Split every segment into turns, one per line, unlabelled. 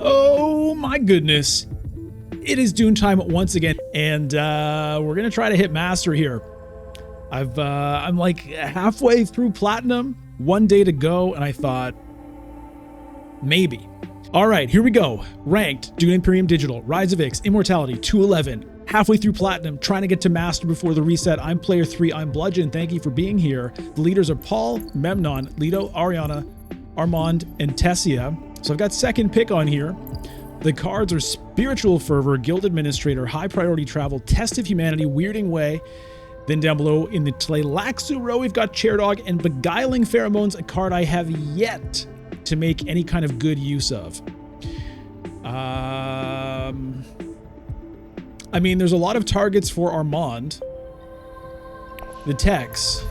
Oh my goodness. It is Dune time once again, and we're gonna try to hit Master here. I'm like halfway through Platinum, one day to go, and I thought, maybe. All right, here we go. Ranked, Dune Imperium Digital, Rise of Ix, Immortality, 211. Halfway through Platinum, trying to get to Master before the reset. I'm Player 3, I'm Bludgeon, thank you for being here. The leaders are Paul, Memnon, Leto, Ariana, Armand, and Tessia. So I've got second pick on here. The cards are Spiritual Fervor, Guild Administrator, High Priority Travel, Test of Humanity, Weirding Way. Then down below in the Tleilaxu row, we've got Chair Dog and Beguiling Pheromones, a card I have yet to make any kind of good use of. I mean, there's a lot of targets for Armand. The techs.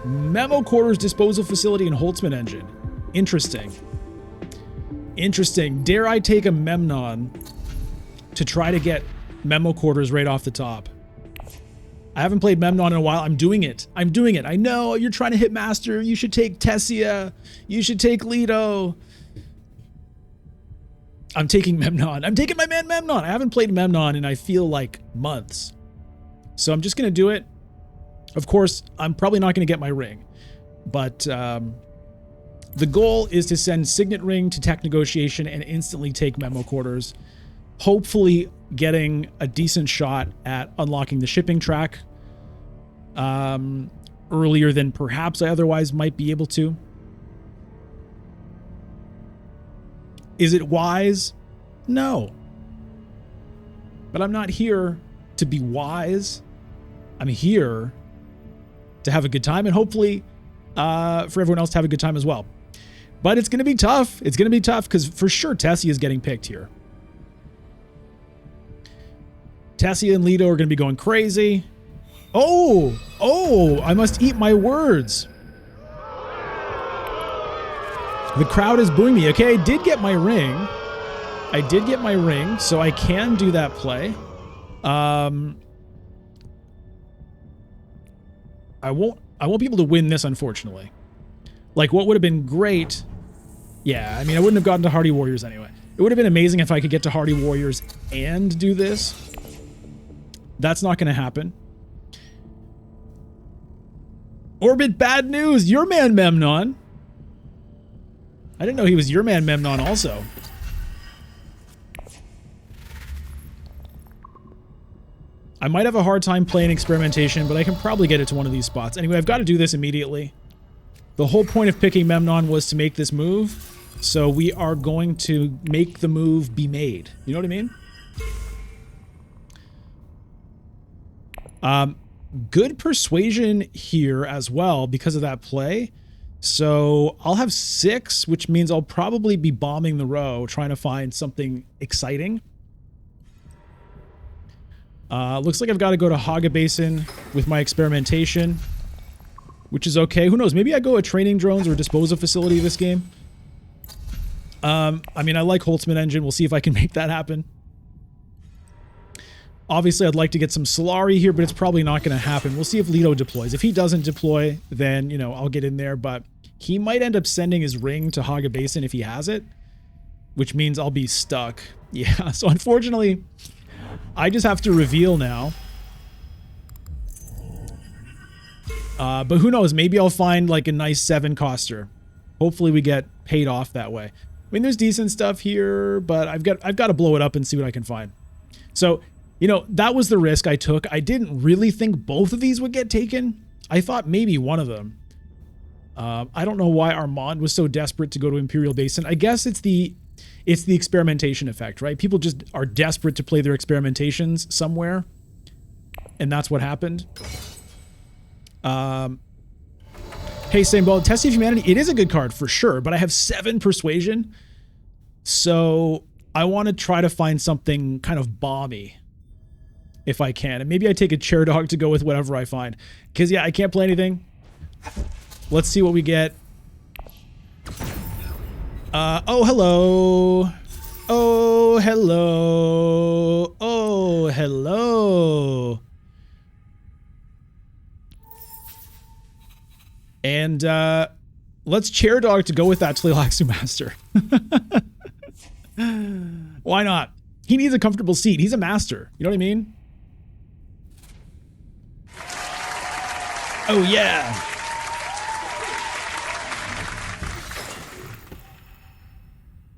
Memo Quarters, Disposal Facility, and Holtzman Engine. Interesting. Interesting. Dare I take a Memnon to try to get Memo Quarters right off the top? I haven't played Memnon in a while. I'm doing it. I'm doing it. I know you're trying to hit Master. You should take Tessia. You should take Leto. I'm taking Memnon. I'm taking my man Memnon. I haven't played Memnon in, I feel like, months. So I'm just going to do it. Of course, I'm probably not going to get my ring. But the goal is to send Signet Ring to Tech Negotiation and instantly take Memo Quarters. Hopefully getting a decent shot at unlocking the shipping track earlier than perhaps I otherwise might be able to. Is it wise? No. But I'm not here to be wise. I'm here to have a good time and hopefully for everyone else to have a good time as well. But it's going to be tough. It's going to be tough because for sure Tessia is getting picked here. Tessia and Leto are going to be going crazy. Oh, I must eat my words. The crowd is booing me. Okay, I did get my ring. So I can do that play. I won't be able to win this, unfortunately. Like, what would have been great... Yeah, I mean, I wouldn't have gotten to Hardy Warriors anyway. It would have been amazing if I could get to Hardy Warriors and do this. That's not going to happen. Orbit, bad news. Your man Memnon. I didn't know he was your man Memnon also. I might have a hard time playing Experimentation, but I can probably get it to one of these spots. Anyway, I've got to do this immediately. The whole point of picking Memnon was to make this move. So we are going to make the move be made. You know what I mean? Good persuasion here as well because of that play. So I'll have 6, which means I'll probably be bombing the row, trying to find something exciting. Looks like I've got to go to Haga Basin with my Experimentation, which is okay. Who knows? Maybe I go a Training Drones or Disposal Facility this game. I mean, I like Holtzman Engine. We'll see if I can make that happen. Obviously, I'd like to get some Solari here, but it's probably not going to happen. We'll see if Leto deploys. If he doesn't deploy, then, you know, I'll get in there. But he might end up sending his ring to Haga Basin if he has it, which means I'll be stuck. Yeah, so unfortunately, I just have to reveal now. But who knows? Maybe I'll find like a nice 7-coster. Hopefully we get paid off that way. I mean, there's decent stuff here, but I've got to blow it up and see what I can find. So, you know, that was the risk I took. I didn't really think both of these would get taken. I thought maybe one of them. I don't know why Armand was so desperate to go to Imperial Basin. I guess it's the experimentation effect, right? People just are desperate to play their experimentations somewhere, and that's what happened. Hey, same ball. Test of Humanity. It is a good card for sure, but I have 7 persuasion, so I want to try to find something kind of bomby if I can, and maybe I take a Chair Dog to go with whatever I find. Because yeah, I can't play anything. Let's see what we get. Oh, hello. Oh, hello. Oh, hello. And let's Chair Dog to go with that Tleilaxu Master. Why not? He needs a comfortable seat. He's a master. You know what I mean? Oh, yeah.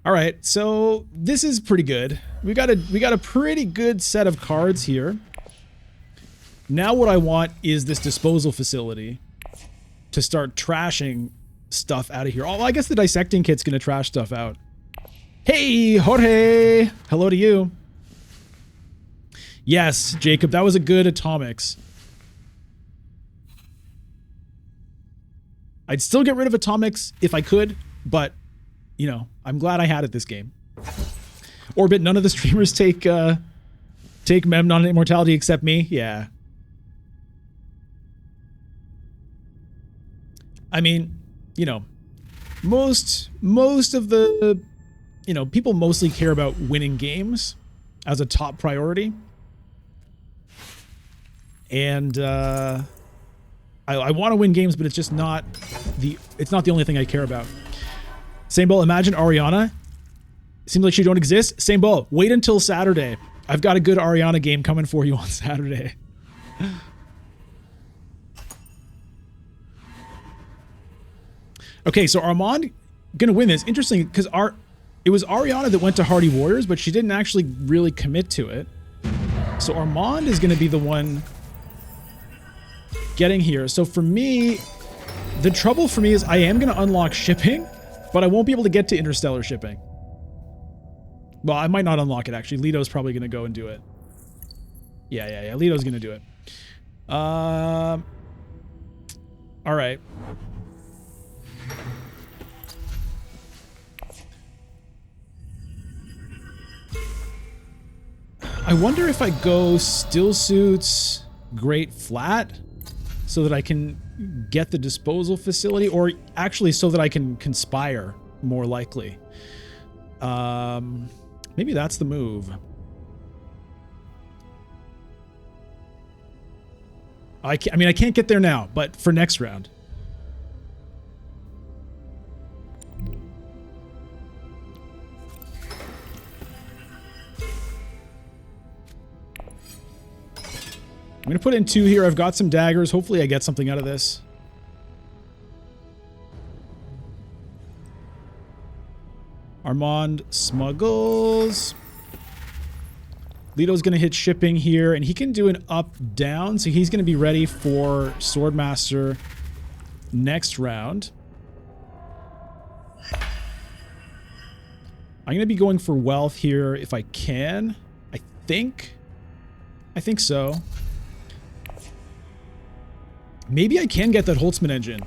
All right, so this is pretty good. We got a pretty good set of cards here. Now what I want is this disposal facility to start trashing stuff out of here. Oh, I guess the dissecting kit's gonna trash stuff out. Hey, Jorge! Hello to you. Yes, Jacob, that was a good atomics. I'd still get rid of atomics if I could, but, you know, I'm glad I had it this game. Orbit, none of the streamers take Memnon Immortality except me? Yeah. I mean, you know, most of the, you know, people mostly care about winning games as a top priority. And I want to win games, but it's just not the only thing I care about. Same Bull, imagine Ariana. Seems like she don't exist. Same Bull, wait until Saturday. I've got a good Ariana game coming for you on Saturday. Okay, so Armand gonna win this. Interesting, because it was Ariana that went to Hardy Warriors, but she didn't actually really commit to it. So Armand is gonna be the one getting here. So for me, the trouble for me is I am gonna unlock shipping, but I won't be able to get to interstellar shipping. Well, I might not unlock it actually. Lito's probably gonna go and do it. Yeah. Lito's gonna do it. All right. I wonder if I go still suits great flat so that I can get the disposal facility, or actually so that I can conspire more likely. Maybe that's the move. I mean, I can't get there now, but for next round. I'm going to put in 2 here. I've got some daggers. Hopefully I get something out of this. Armand smuggles. Lito's going to hit shipping here, and he can do an up-down, so he's going to be ready for Swordmaster next round. I'm going to be going for wealth here if I can. I think so. Maybe I can get that Holtzman engine.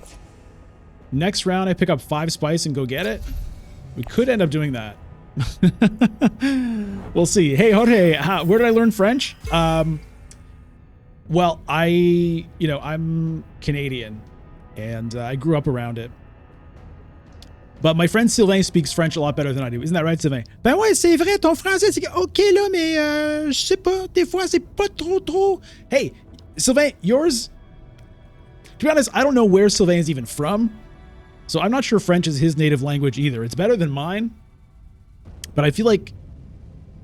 Next round, I pick up 5 spice and go get it. We could end up doing that. We'll see. Hey, Jorge, where did I learn French? Well, I'm Canadian, and I grew up around it. But my friend Sylvain speaks French a lot better than I do. Isn't that right, Sylvain? Ben ouais, c'est vrai, ton français, c'est OK là, mais je sais pas, des fois, c'est pas trop. Hey, Sylvain, yours... To be honest, I don't know where Sylvain is even from, so I'm not sure French is his native language either. It's better than mine, but I feel like,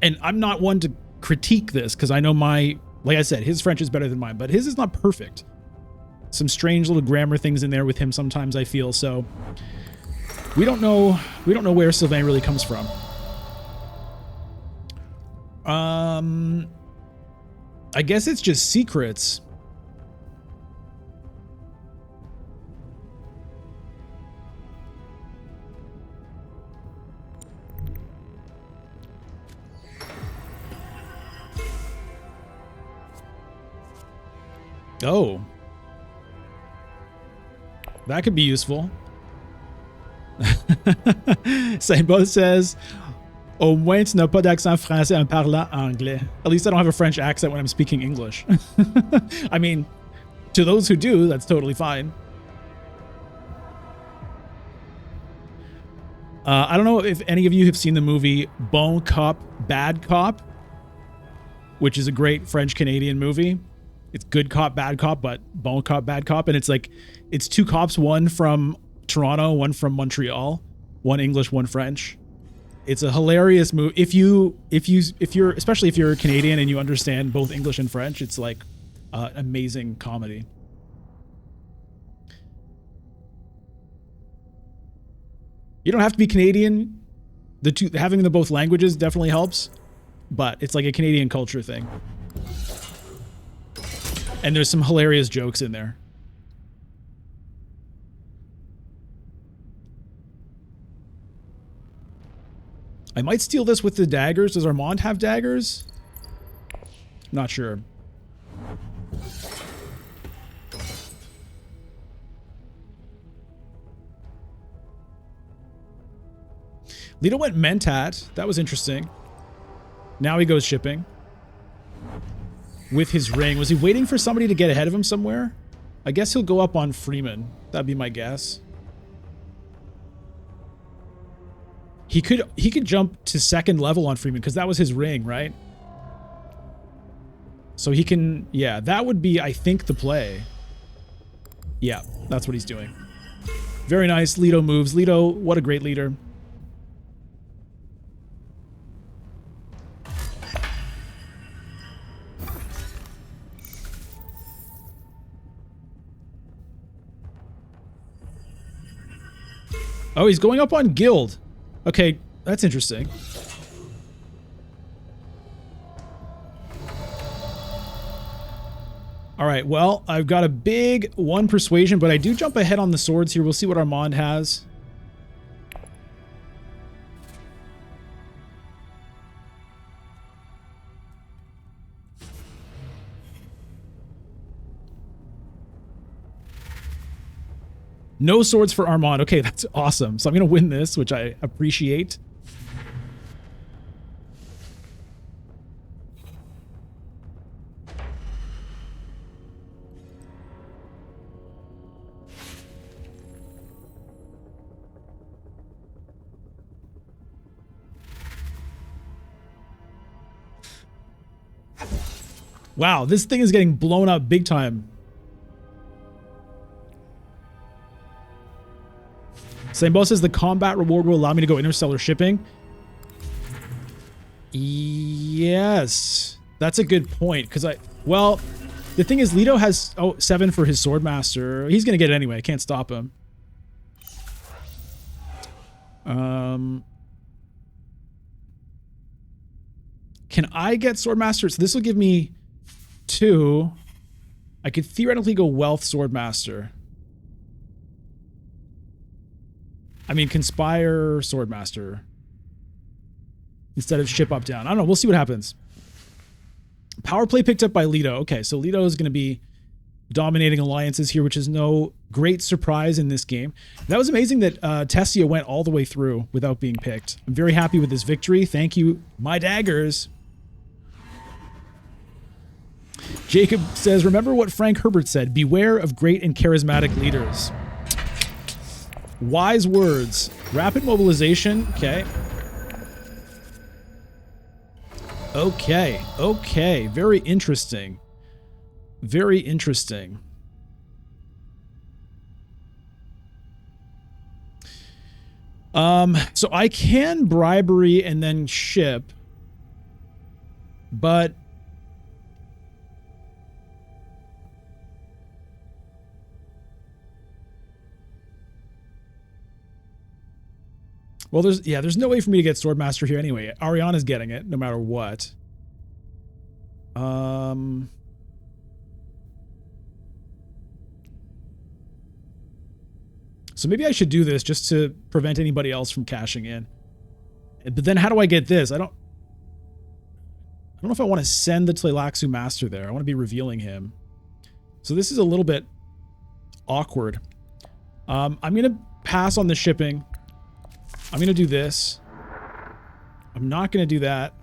and I'm not one to critique this because I know like I said, his French is better than mine, but his is not perfect. Some strange little grammar things in there with him sometimes, I feel, so we don't know where Sylvain really comes from. I guess it's just secrets. Oh. That could be useful. Saint-Beau says, au moins tu n'as pas d'accent français en parlant anglais. At least I don't have a French accent when I'm speaking English. I mean, to those who do, that's totally fine. I don't know if any of you have seen the movie Bon Cop, Bad Cop, which is a great French-Canadian movie. It's good cop, bad cop, but Bon Cop, Bad Cop. And it's like, it's 2 cops, one from Toronto, one from Montreal, one English, one French. It's a hilarious move. If you're especially if you're Canadian and you understand both English and French, it's like amazing comedy. You don't have to be Canadian. Having the both languages definitely helps, but it's like a Canadian culture thing. And there's some hilarious jokes in there. I might steal this with the daggers. Does Armand have daggers? Not sure. Leto went Mentat. That was interesting. Now he goes shipping. With his ring. Was he waiting for somebody to get ahead of him somewhere? I guess he'll go up on Freeman. That'd be my guess. He could jump to second level on Freeman because that was his ring, right? So he can, yeah, that would be, I think, the play. Yeah, that's what he's doing. Very nice. Leto moves. Leto, what a great leader. Oh, he's going up on Guild. Okay, that's interesting. All right, well, I've got a big 1 persuasion, but I do jump ahead on the swords here. We'll see what Armand has. No swords for Armand. Okay, that's awesome. So I'm going to win this, which I appreciate. Wow, this thing is getting blown up big time. Sambo says the combat reward will allow me to go interstellar shipping. Yes, that's a good point. Because well, the thing is, Leto has 7 for his Swordmaster. He's gonna get it anyway. I can't stop him. Can I get Swordmaster? So this will give me 2. I could theoretically go Wealth Swordmaster. I mean, Conspire Swordmaster instead of Ship Up Down. I don't know. We'll see what happens. Power play picked up by Leto. Okay, so Leto is going to be dominating alliances here, which is no great surprise in this game. That was amazing that Tessia went all the way through without being picked. I'm very happy with this victory. Thank you, my daggers. Jacob says, remember what Frank Herbert said, beware of great and charismatic leaders. Wise words. Rapid mobilization. Okay. Okay. Very interesting. Very interesting. So I can bribery and then ship, but well, there's no way for me to get Swordmaster here anyway. Ariana's getting it no matter what. So maybe I should do this just to prevent anybody else from cashing in. But then how do I get this? I don't know if I want to send the Tleilaxu Master there. I want to be revealing him. So this is a little bit awkward. I'm going to pass on the shipping. I'm going to do this. I'm not going to do that.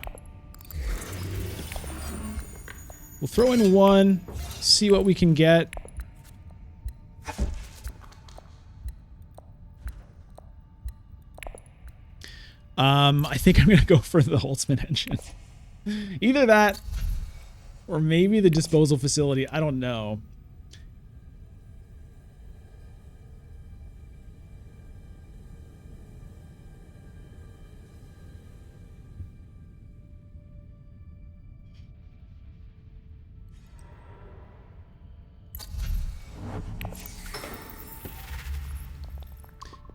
We'll throw in 1, see what we can get. I think I'm going to go for the Holtzman engine. Either that, or maybe the disposal facility. I don't know.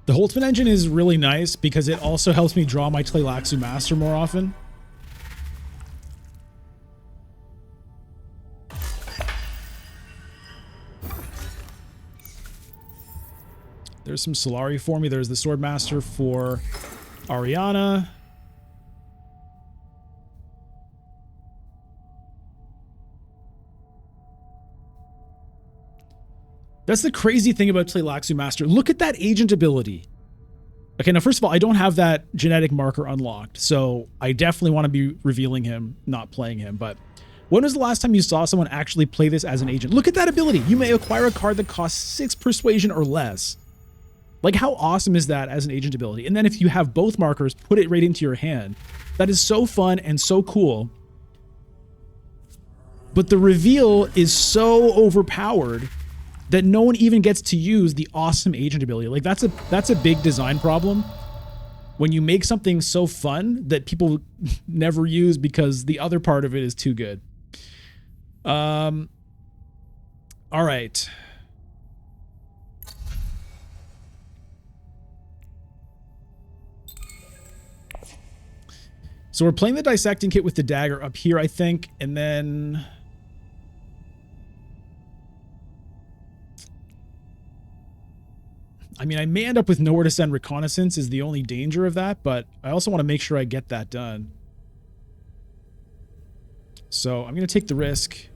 The Holtzman engine is really nice because it also helps me draw my Tleilaxu Master more often. There's some Solari for me. There's the Sword Master for Ariana. That's the crazy thing about Tleilaxu Master. Look at that agent ability. Okay, now first of all, I don't have that genetic marker unlocked, so I definitely want to be revealing him, not playing him. But when was the last time you saw someone actually play this as an agent? Look at that ability. You may acquire a card that costs 6 persuasion or less. Like, how awesome is that as an agent ability? And then if you have both markers, put it right into your hand. That is so fun and so cool. But the reveal is so overpowered that no one even gets to use the awesome agent ability. Like, that's a big design problem. When you make something so fun that people never use because the other part of it is too good. All right. So we're playing the dissecting kit with the dagger up here, I think, and then I mean, I may end up with nowhere to send reconnaissance is the only danger of that, but I also want to make sure I get that done. So I'm going to take the risk.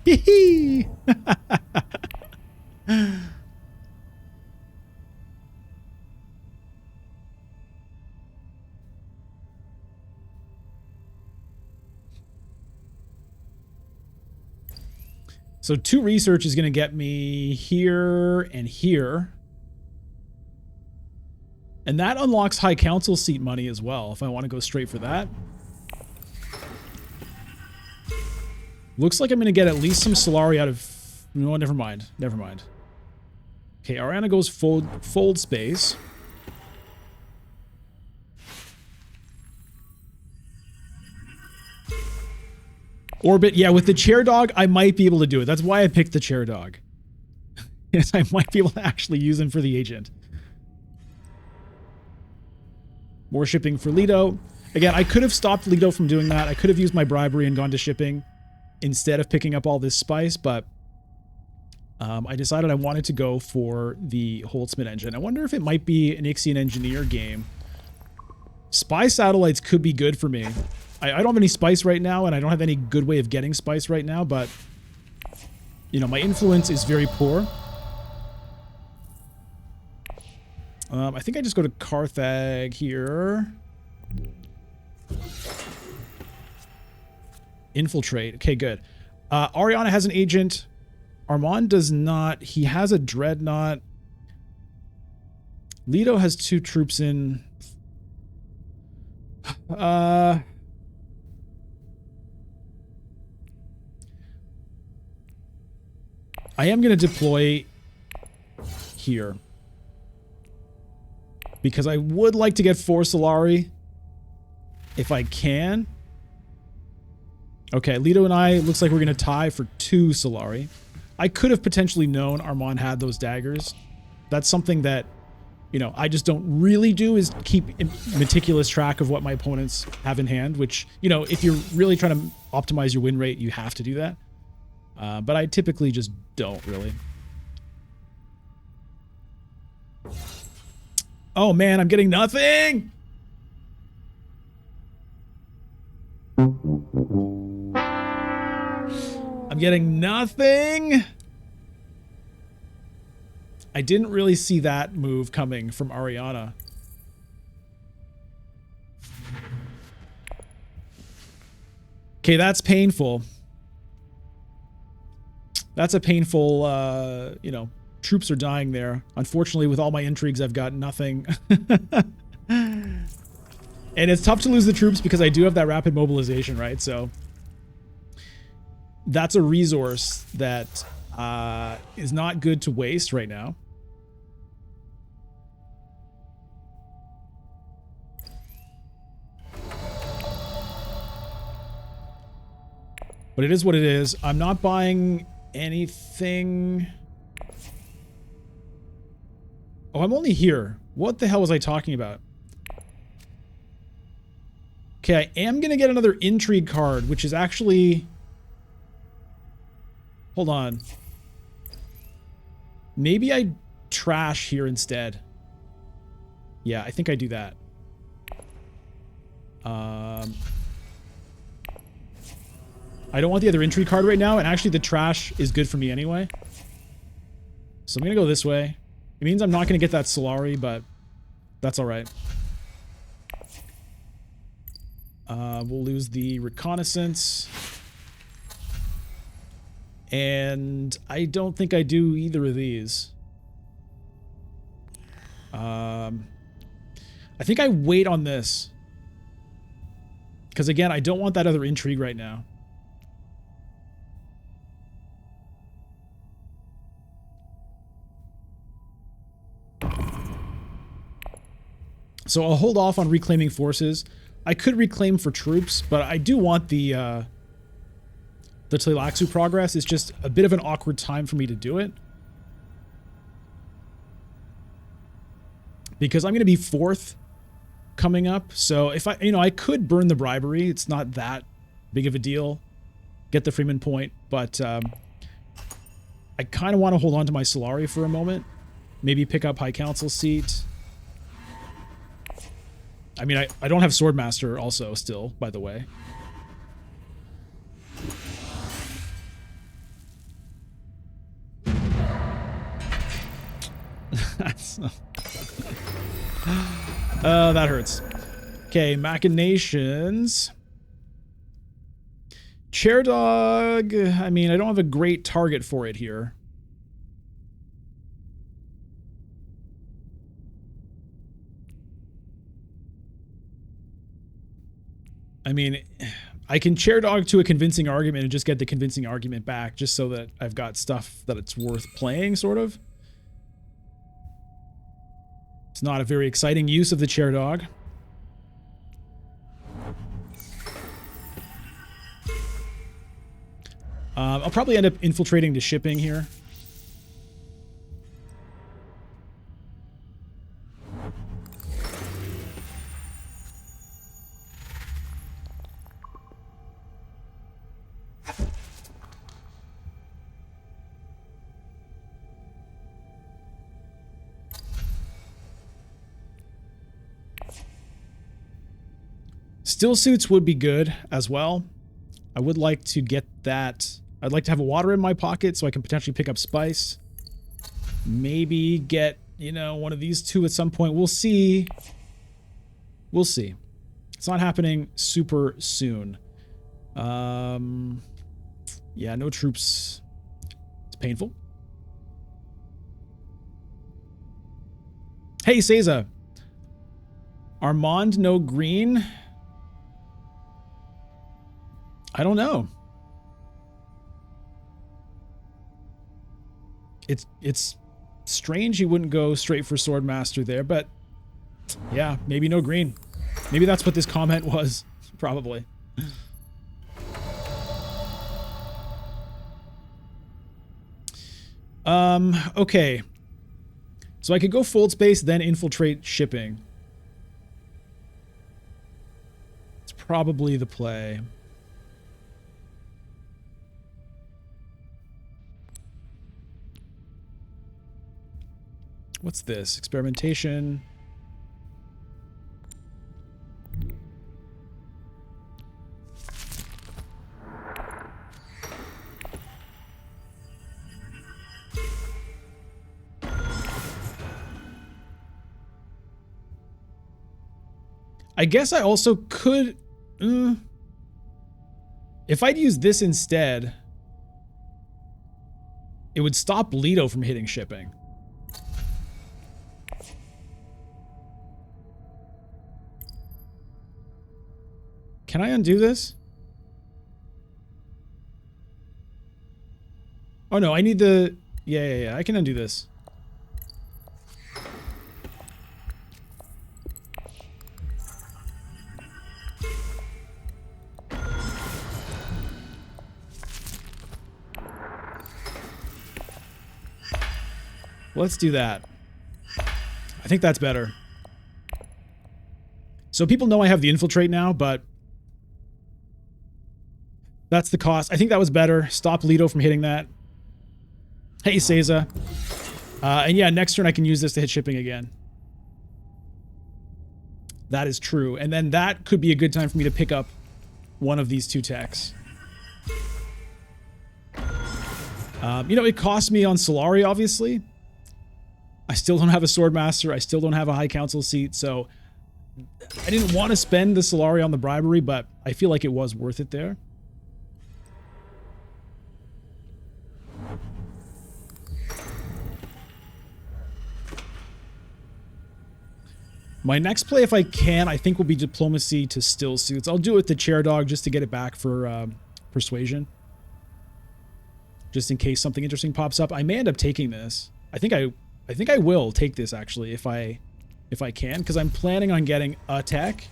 Hee So 2 research is going to get me here and here. And that unlocks High Council seat money as well, if I want to go straight for that. Looks like I'm going to get at least some Solari out of... No, never mind. Never mind. Okay, Ariana goes fold space. Orbit, yeah, with the chair dog, I might be able to do it. That's why I picked the chair dog. Yes, I might be able to actually use him for the agent. More shipping for Lido. Again, I could have stopped Lido from doing that. I could have used my bribery and gone to shipping instead of picking up all this spice, but I decided I wanted to go for the Holtzman engine. I wonder if it might be an Ix and Engineer game. Spy satellites could be good for me. I don't have any spice right now, and I don't have any good way of getting spice right now, but, you know, my influence is very poor. I think I just go to Carthag here. Infiltrate. Okay, good. Ariana has an agent. Armand does not. He has a dreadnought. Lido has 2 troops in. I am going to deploy here because I would like to get 4 Solari if I can. Okay, Lido and I, looks like we're going to tie for 2 Solari. I could have potentially known Armand had those daggers. That's something that, you know, I just don't really do, is keep meticulous track of what my opponents have in hand, which, you know, if you're really trying to optimize your win rate, you have to do that. But I typically just don't really. Oh man, I'm getting nothing! I'm getting nothing! I didn't really see that move coming from Ariana. Okay, that's painful. That's a painful, you know, troops are dying there. Unfortunately, with all my intrigues, I've got nothing. And it's tough to lose the troops because I do have that rapid mobilization, right? So that's a resource that is not good to waste right now. But it is what it is. I'm not buying anything. Oh, I'm only here. What the hell was I talking about? Okay, I am going to get another intrigue card, which is actually... Hold on. Maybe I trash here instead. Yeah, I think I do that. I don't want the other intrigue card right now, and actually the trash is good for me anyway. So I'm going to go this way. It means I'm not going to get that Solari, but that's alright. We'll lose the reconnaissance. And I don't think I do either of these. I think I wait on this. Because again, I don't want that other intrigue right now. So I'll hold off on reclaiming forces. I could reclaim for troops, but I do want the Tleilaxu progress. It's just a bit of an awkward time for me to do it. Because I'm going to be 4th coming up. So if I, I could burn the bribery. It's not that big of a deal. Get the Freeman point. But I kind of want to hold on to my Solari for a moment. Maybe pick up High Council seat. I mean, I don't have Swordmaster also still, by the way. That hurts. Okay, machinations. Chair dog. I mean, I don't have a great target for it here. I mean, I can chair dog to a convincing argument and just get the convincing argument back just so that I've got stuff that it's worth playing, sort of. It's not a very exciting use of the chair dog. I'll probably end up infiltrating the shipping here. Still suits would be good as well. I would like to get that. I'd like to have a water in my pocket so I can potentially pick up spice. Maybe get, one of these two at some point. We'll see. We'll see. It's not happening super soon. Yeah, no troops. It's painful. Hey, Seiza. Armand no green? I don't know. It's strange he wouldn't go straight for Swordmaster there, but yeah, maybe no green. Maybe that's what this comment was, probably. Okay. So I could go fold space, then infiltrate shipping. It's probably the play. What's this? Experimentation. I guess I also could... if I'd use this instead, it would stop Leto from hitting shipping. Can I undo this? Oh no, I need the... Yeah, I can undo this. Let's do that. I think that's better. So people know I have the infiltrate now, but that's the cost. I think that was better. Stop Leto from hitting that. Hey, Seiza. And yeah, next turn I can use this to hit shipping again. That is true. And then that could be a good time for me to pick up one of these 2 techs. You know, it cost me on Solari, obviously. I still don't have a Sword Master. I still don't have a High Council seat, so I didn't want to spend the Solari on the bribery, but I feel like it was worth it there. My next play, if I can, I think will be Diplomacy to Still Suits. I'll do it with the Chair Dog just to get it back for Persuasion. Just in case something interesting pops up. I may end up taking this. I think I will take this actually if I can, because I'm planning on getting a tech.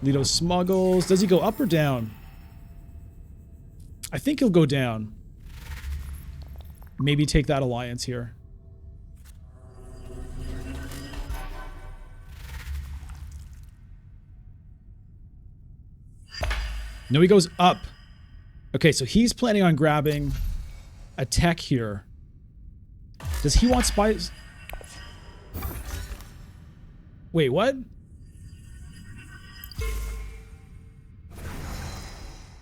Leto smuggles. Does he go up or down? I think he'll go down. Maybe take that alliance here. No, he goes up. Okay, so he's planning on grabbing a tech here. Does he want spies? Wait, what?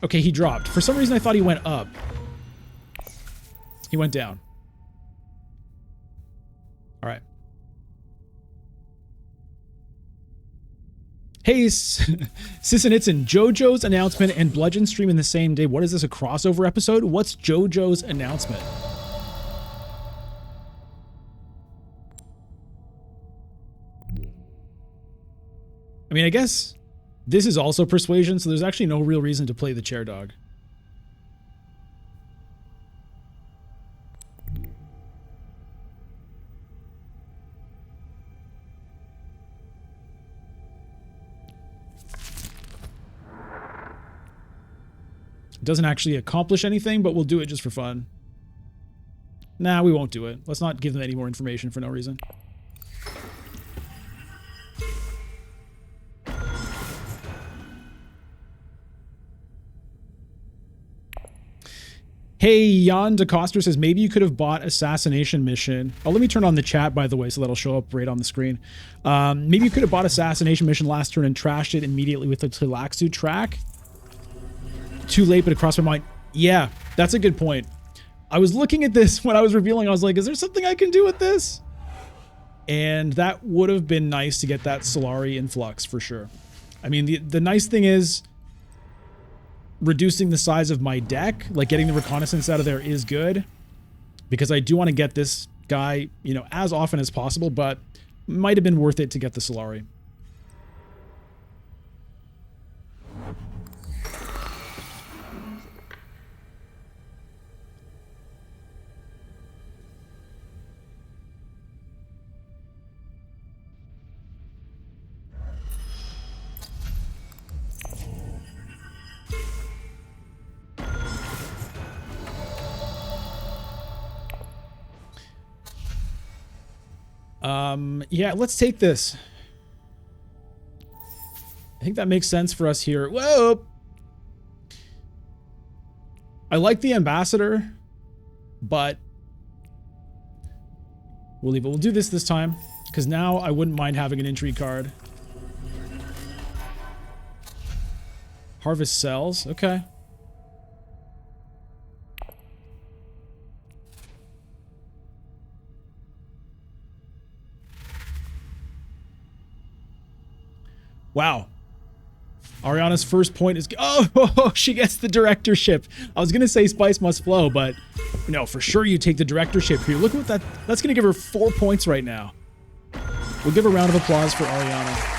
Okay, he dropped. For some reason, I thought he went up. He went down. All right. Hey, Sissinitsin, JoJo's announcement and Bludgeon stream in the same day. What is this, a crossover episode? What's JoJo's announcement? I mean, I guess this is also Persuasion, so there's actually no real reason to play the Chair Dog. Doesn't actually accomplish anything, but we'll do it just for fun. Nah, we won't do it. Let's not give them any more information for no reason. Hey, Jan DeCoster says, maybe you could have bought Assassination Mission. Oh, let me turn on the chat, by the way, so that'll show up right on the screen. Maybe you could have bought Assassination Mission last turn and trashed it immediately with the Tleilaxu track. Too late, but it crossed my mind. Yeah, that's a good point. I was looking at this when I was revealing. I was like, is there something I can do with this? And that would have been nice to get that Solari influx for sure. I mean, the nice thing is reducing the size of my deck, like getting the reconnaissance out of there is good because I do want to get this guy, you know, as often as possible, but might have been worth it to get the Solari. Yeah, let's take this. I think that makes sense for us here. Whoa! I like the ambassador, but we'll leave it. We'll do this time, because now I wouldn't mind having an intrigue card. Harvest cells. Okay. Wow. Ariana's first point is... Oh, she gets the directorship. I was going to say Spice Must Flow, but no, for sure you take the directorship here. Look what that... That's going to give her 4 points right now. We'll give a round of applause for Ariana.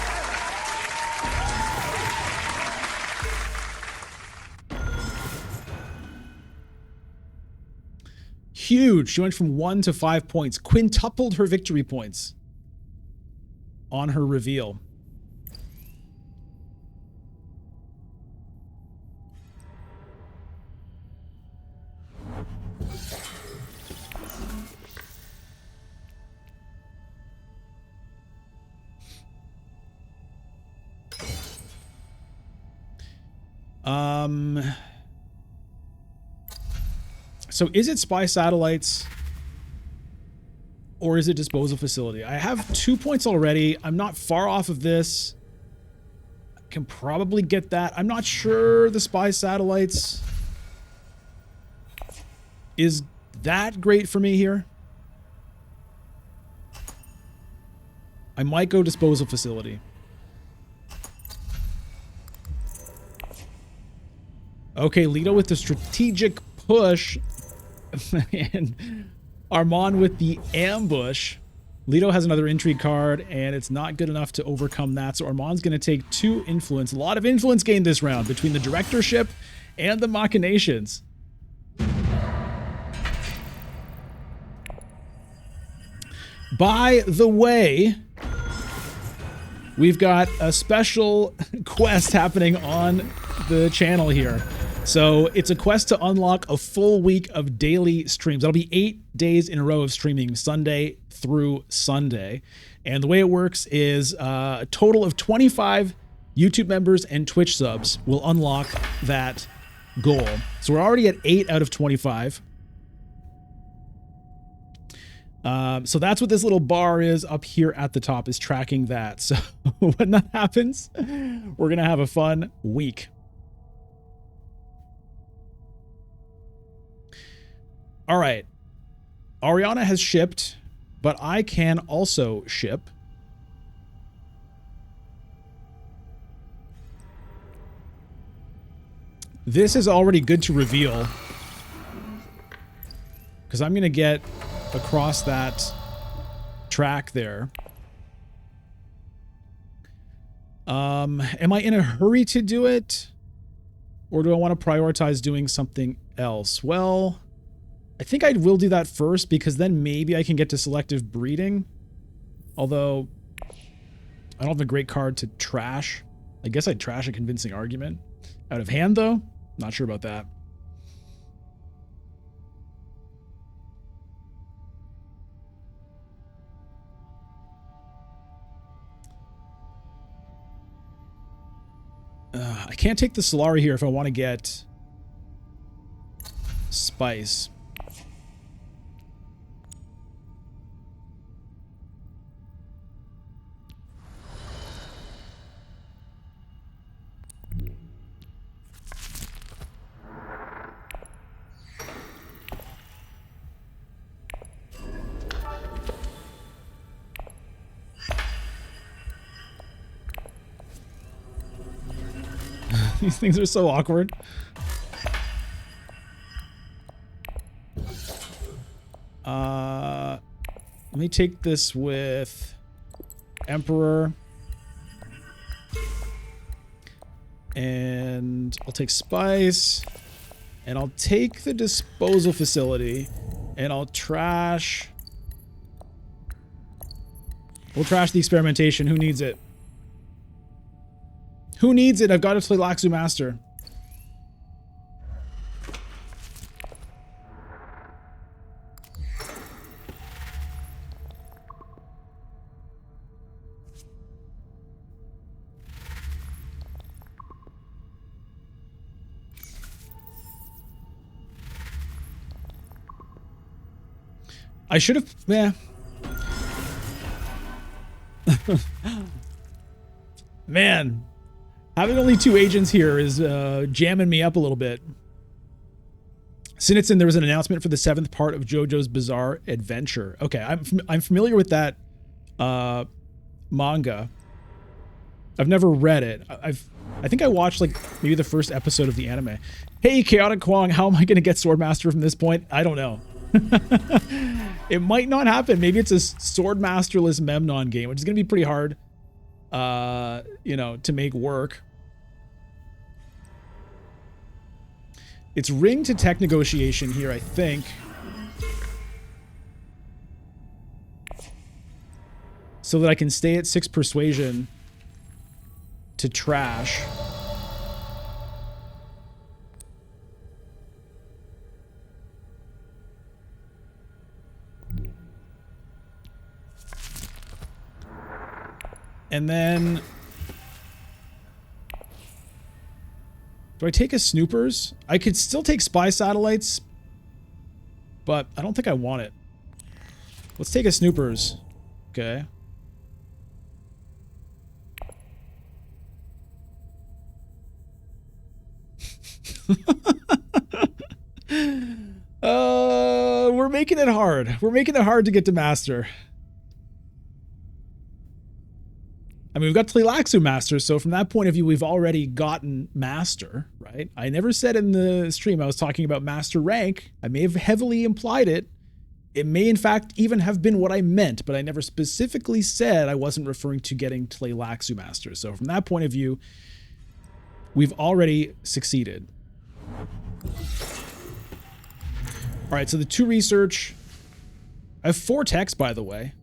Huge. She went from 1 to 5 points. Quintupled her victory points on her reveal. So is it spy satellites or is it disposal facility? I have 2 points already. I'm not far off of this. I can probably get that. I'm not sure the spy satellites is that great for me here. I might go disposal facility. Okay, Leto with the strategic push and Armand with the ambush. Leto has another intrigue card and it's not good enough to overcome that. So Armand's going to take 2 influence. A lot of influence gained this round between the directorship and the machinations. By the way, we've got a special quest happening on the channel here. So it's a quest to unlock a full week of daily streams. That'll be 8 days in a row of streaming, Sunday through Sunday. And the way it works is a total of 25 YouTube members and Twitch subs will unlock that goal. So we're already at 8 out of 25. So that's what this little bar is up here at the top, is tracking that. So when that happens, we're going to have a fun week. All right. Ariana has shipped, but I can also ship. This is already good to reveal because I'm going to get across that track there. Am I in a hurry to do it? Or do I want to prioritize doing something else? Well, I think I will do that first because then maybe I can get to selective breeding. Although I don't have a great card to trash. I guess I'd trash a convincing argument. Out of hand though, not sure about that. I can't take the Solari here if I want to get spice. These things are so awkward. Let me take this with Emperor. And I'll take Spice. And I'll take the disposal facility. And I'll trash... We'll trash the experimentation. Who needs it? Who needs it? I've got a Tleilaxu Master. I should have... Yeah. Man. Having only 2 agents here is jamming me up a little bit. Sinitson, there was an announcement for the 7th part of JoJo's Bizarre Adventure. Okay, I'm familiar with that manga. I've never read it. I think I watched like maybe the first episode of the anime. Hey, Chaotic Kwong, how am I going to get Swordmaster from this point? I don't know. It might not happen. Maybe it's a Swordmasterless Memnon game, which is going to be pretty hard, you know, to make work. It's ring to tech negotiation here, I think. So that I can stay at 6 persuasion to trash. And then Do I take a snoopers? I could still take spy satellites, but I don't think I want it. Let's take a snoopers. Okay. We're making it hard. We're making it hard to get to master. I mean, we've got Tleilaxu Master, so from that point of view, we've already gotten Master, right? I never said in the stream I was talking about Master rank. I may have heavily implied it. It may, in fact, even have been what I meant, but I never specifically said I wasn't referring to getting Tleilaxu Master. So from that point of view, we've already succeeded. All right, so the 2 research. I have 4 techs, by the way.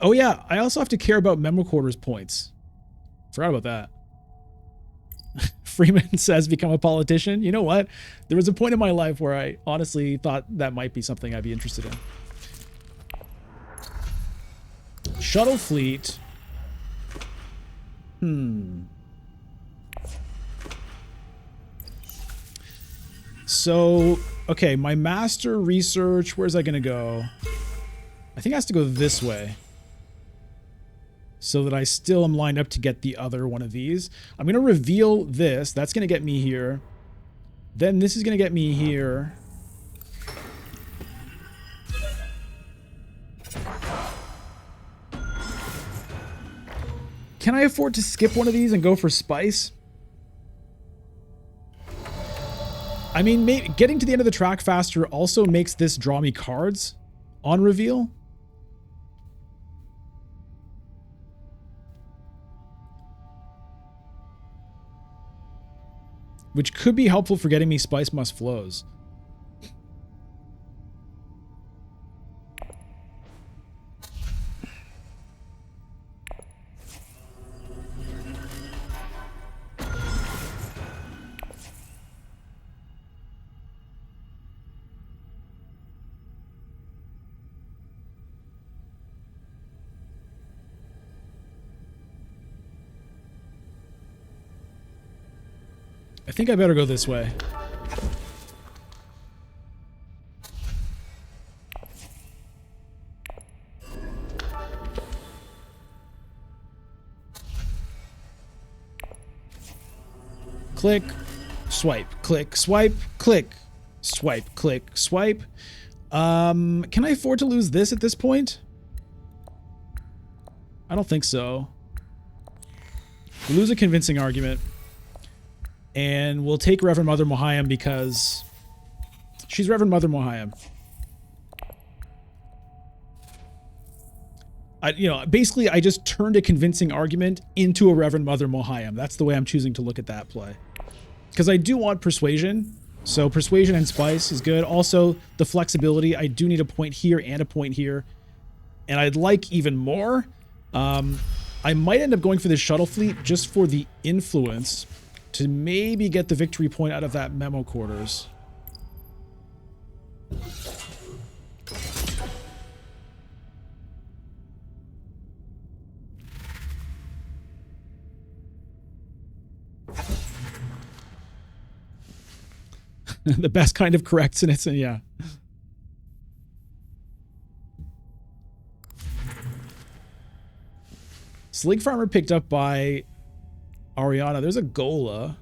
Oh yeah, I also have to care about memo quarters points. Forgot about that. Freeman says become a politician. You know what? There was a point in my life where I honestly thought that might be something I'd be interested in. Shuttle fleet. So, okay, my master research, where's that going to go? I think it has to go this way, so that I still am lined up to get the other one of these. I'm going to reveal this. That's going to get me here. Then this is going to get me here. Can I afford to skip one of these and go for spice? I mean, getting to the end of the track faster also makes this draw me cards on reveal. Which could be helpful for getting me Spice Must Flows. I think I better go this way. Click, swipe, click, swipe, click, swipe, click, swipe. Can I afford to lose this at this point? I don't think so. We'll lose a convincing argument. And we'll take Reverend Mother Mohayim because she's Reverend Mother Mohayim. Basically, I just turned a convincing argument into a Reverend Mother Mohayim. That's the way I'm choosing to look at that play. Because I do want persuasion. So persuasion and spice is good. Also, the flexibility. I do need a point here and a point here. And I'd like even more. I might end up going for this shuttle fleet just for the influence to maybe get the victory point out of that memo quarters. The best kind of corrects, and it's yeah. Slig Farmer picked up by Ariana. There's a Gola.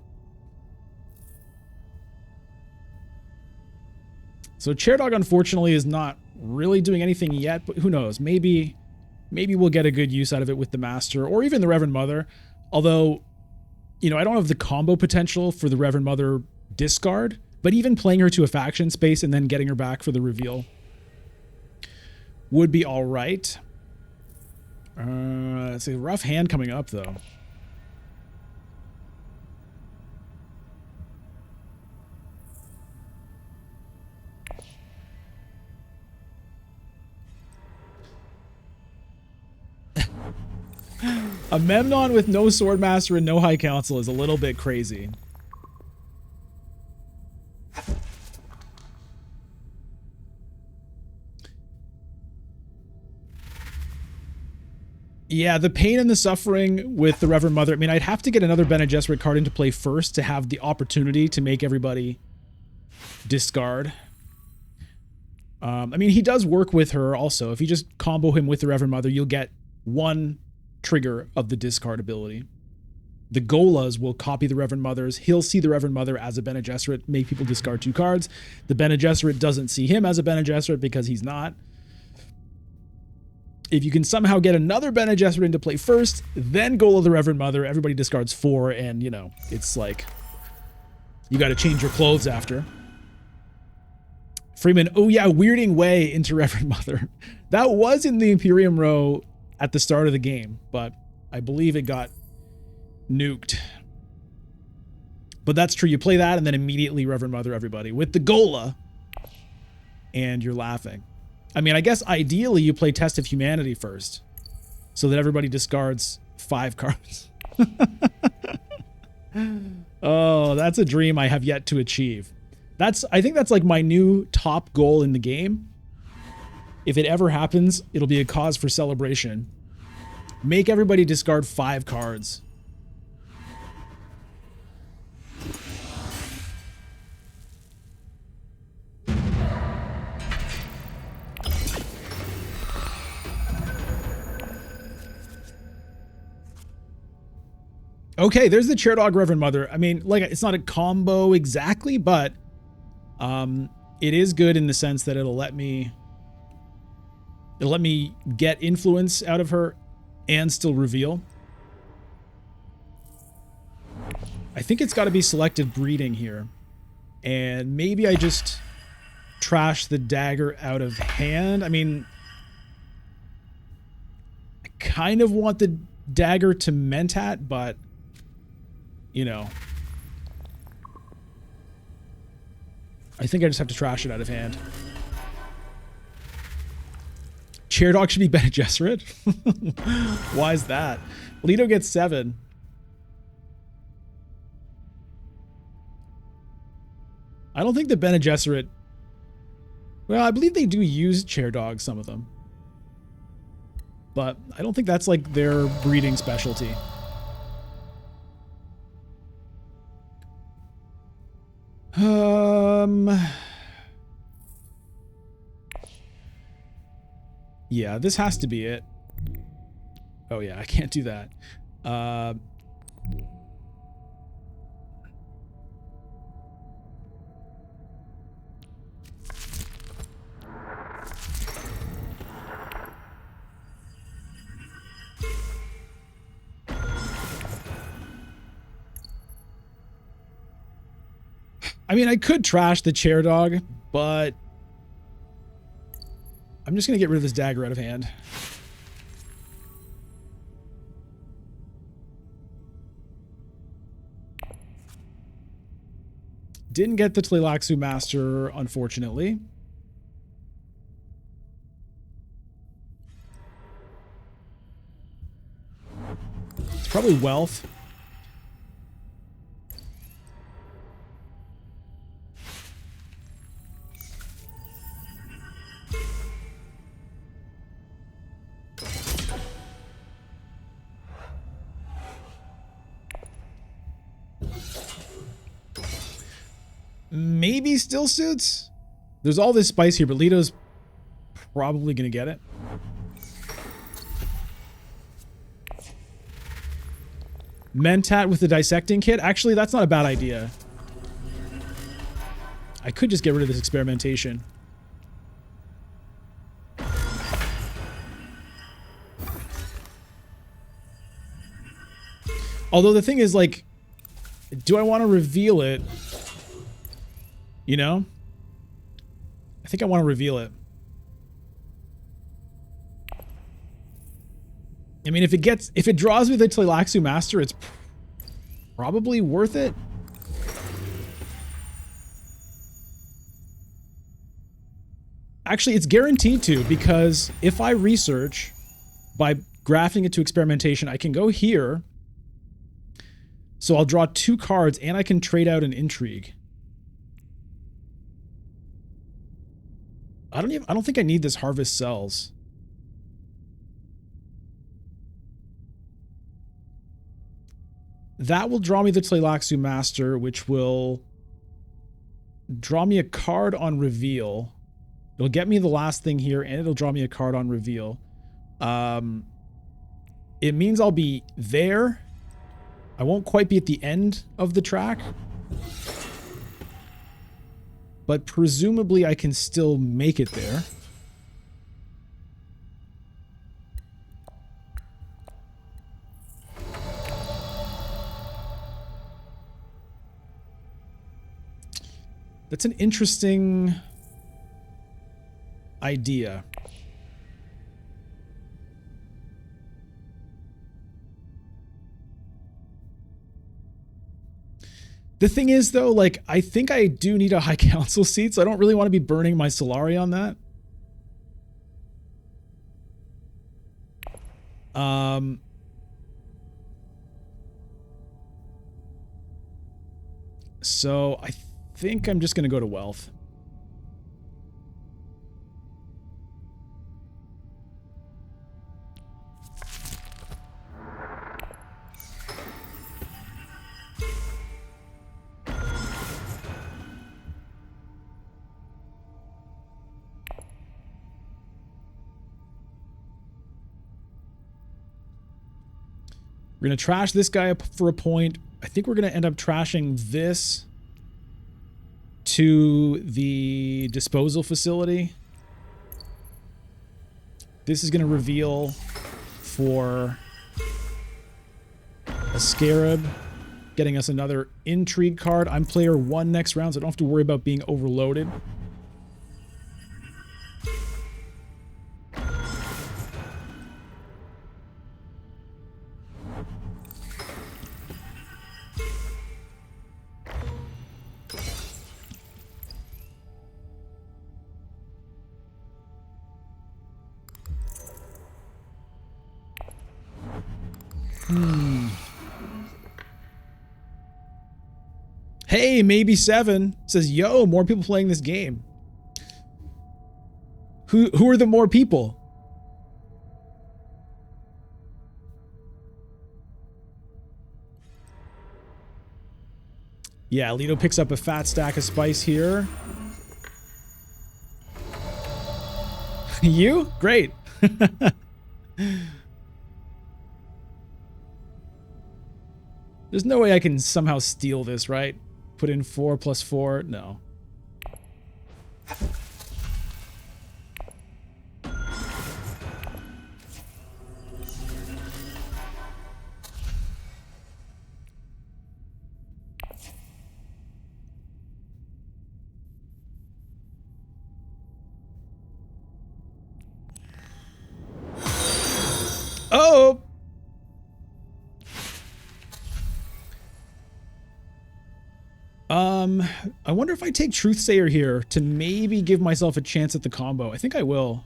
So Chair Dog, unfortunately, is not really doing anything yet, but who knows? Maybe we'll get a good use out of it with the Master or even the Reverend Mother. Although, I don't have the combo potential for the Reverend Mother discard, but even playing her to a faction space and then getting her back for the reveal would be all right. It's a rough hand coming up, though. A Memnon with no Swordmaster and no High Council is a little bit crazy. Yeah, the pain and the suffering with the Reverend Mother. I mean, I'd have to get another Bene Gesserit card into play first to have the opportunity to make everybody discard. I mean, he does work with her also. If you just combo him with the Reverend Mother, you'll get one trigger of the discard ability. The Golas will copy the Reverend Mothers. He'll see the Reverend Mother as a Bene Gesserit, make people discard 2 cards. The Bene Gesserit doesn't see him as a Bene Gesserit because he's not. If you can somehow get another Bene Gesserit into play first, then Gola the Reverend Mother, everybody discards 4, and, you know, it's like you got to change your clothes after. Freeman, oh yeah, weirding way into Reverend Mother. That was in the Imperium row at the start of the game, but I believe it got nuked. But that's true. You play that and then immediately Reverend Mother everybody with the Gola, and you're laughing. I mean, I guess ideally you play Test of Humanity first so that everybody discards 5 cards. Oh, that's a dream I have yet to achieve. I think that's like my new top goal in the game. If it ever happens, it'll be a cause for celebration. Make everybody discard 5 cards. Okay, there's the Chair Dog Reverend Mother. I mean, like, it's not a combo exactly, but it is good in the sense that it'll let me get influence out of her and still reveal. I think it's got to be selected breeding here. And maybe I just trash the dagger out of hand. I mean, I kind of want the dagger to Mentat, but you know, I think I just have to trash it out of hand. Chair Dog should be Bene Gesserit? Why is that? Leto gets 7. I don't think the Bene Gesserit... Well, I believe they do use Chair Dog, some of them. But I don't think that's like their breeding specialty. Yeah, this has to be it. Oh yeah, I can't do that. I mean, I could trash the Chair Dog, but I'm just going to get rid of this dagger out of hand. Didn't get the Tleilaxu Master, unfortunately. It's probably wealth. Maybe still suits. There's all this spice here, but Leto's probably going to get it. Mentat with the dissecting kit. Actually, that's not a bad idea. I could just get rid of this experimentation. Although the thing is, like, do I want to reveal it? You know? I think I want to reveal it. I mean, if it draws me the Tleilaxu Master, it's probably worth it. Actually, it's guaranteed to, because if I research by grafting it to experimentation, I can go here. So I'll draw 2 cards and I can trade out an intrigue. I don't think I need this Harvest Cells. That will draw me the Tleilaxu Master, which will draw me a card on reveal. It'll get me the last thing here, and it'll draw me a card on reveal. It means I'll be there. I won't quite be at the end of the track. But presumably I can still make it there. That's an interesting idea. The thing is, though, like, I think I do need a high council seat, so I don't really want to be burning my Solari on that. So I think I'm just going to go to wealth. We're going to trash this guy up for a point. I think we're going to end up trashing this to the disposal facility. This is going to reveal for a Scarab, getting us another intrigue card. I'm player 1 next round, so I don't have to worry about being overloaded. Hey, maybe 7 says, yo, more people playing this game. Who are the more people? Yeah, Lito picks up a fat stack of spice here. You? Great. There's no way I can somehow steal this, right? Put in 4 plus 4. No. Oh! I wonder if I take Truthsayer here to maybe give myself a chance at the combo. I think I will.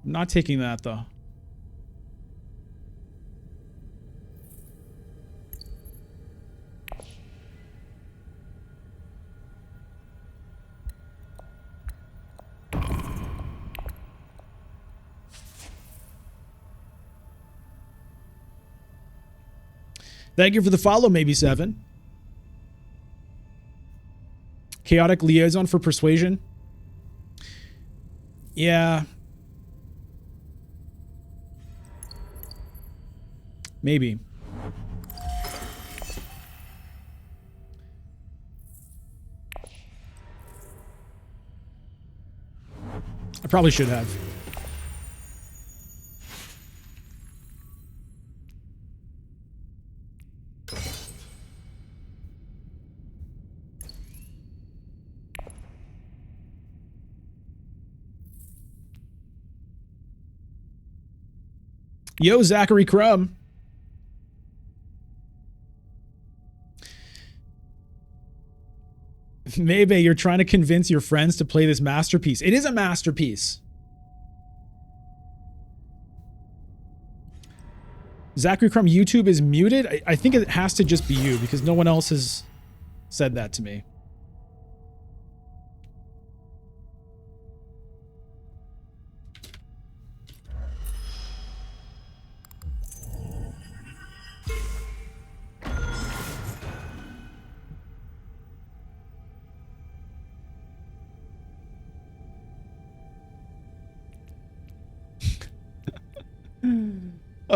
I'm not taking that, though. Thank you for the follow, maybe 7. Chaotic Liaison for Persuasion. Yeah. Maybe. I probably should have. Yo, Zachary Crumb. Maybe you're trying to convince your friends to play this masterpiece. It is a masterpiece. Zachary Crumb, YouTube is muted. I think it has to just be you because no one else has said that to me.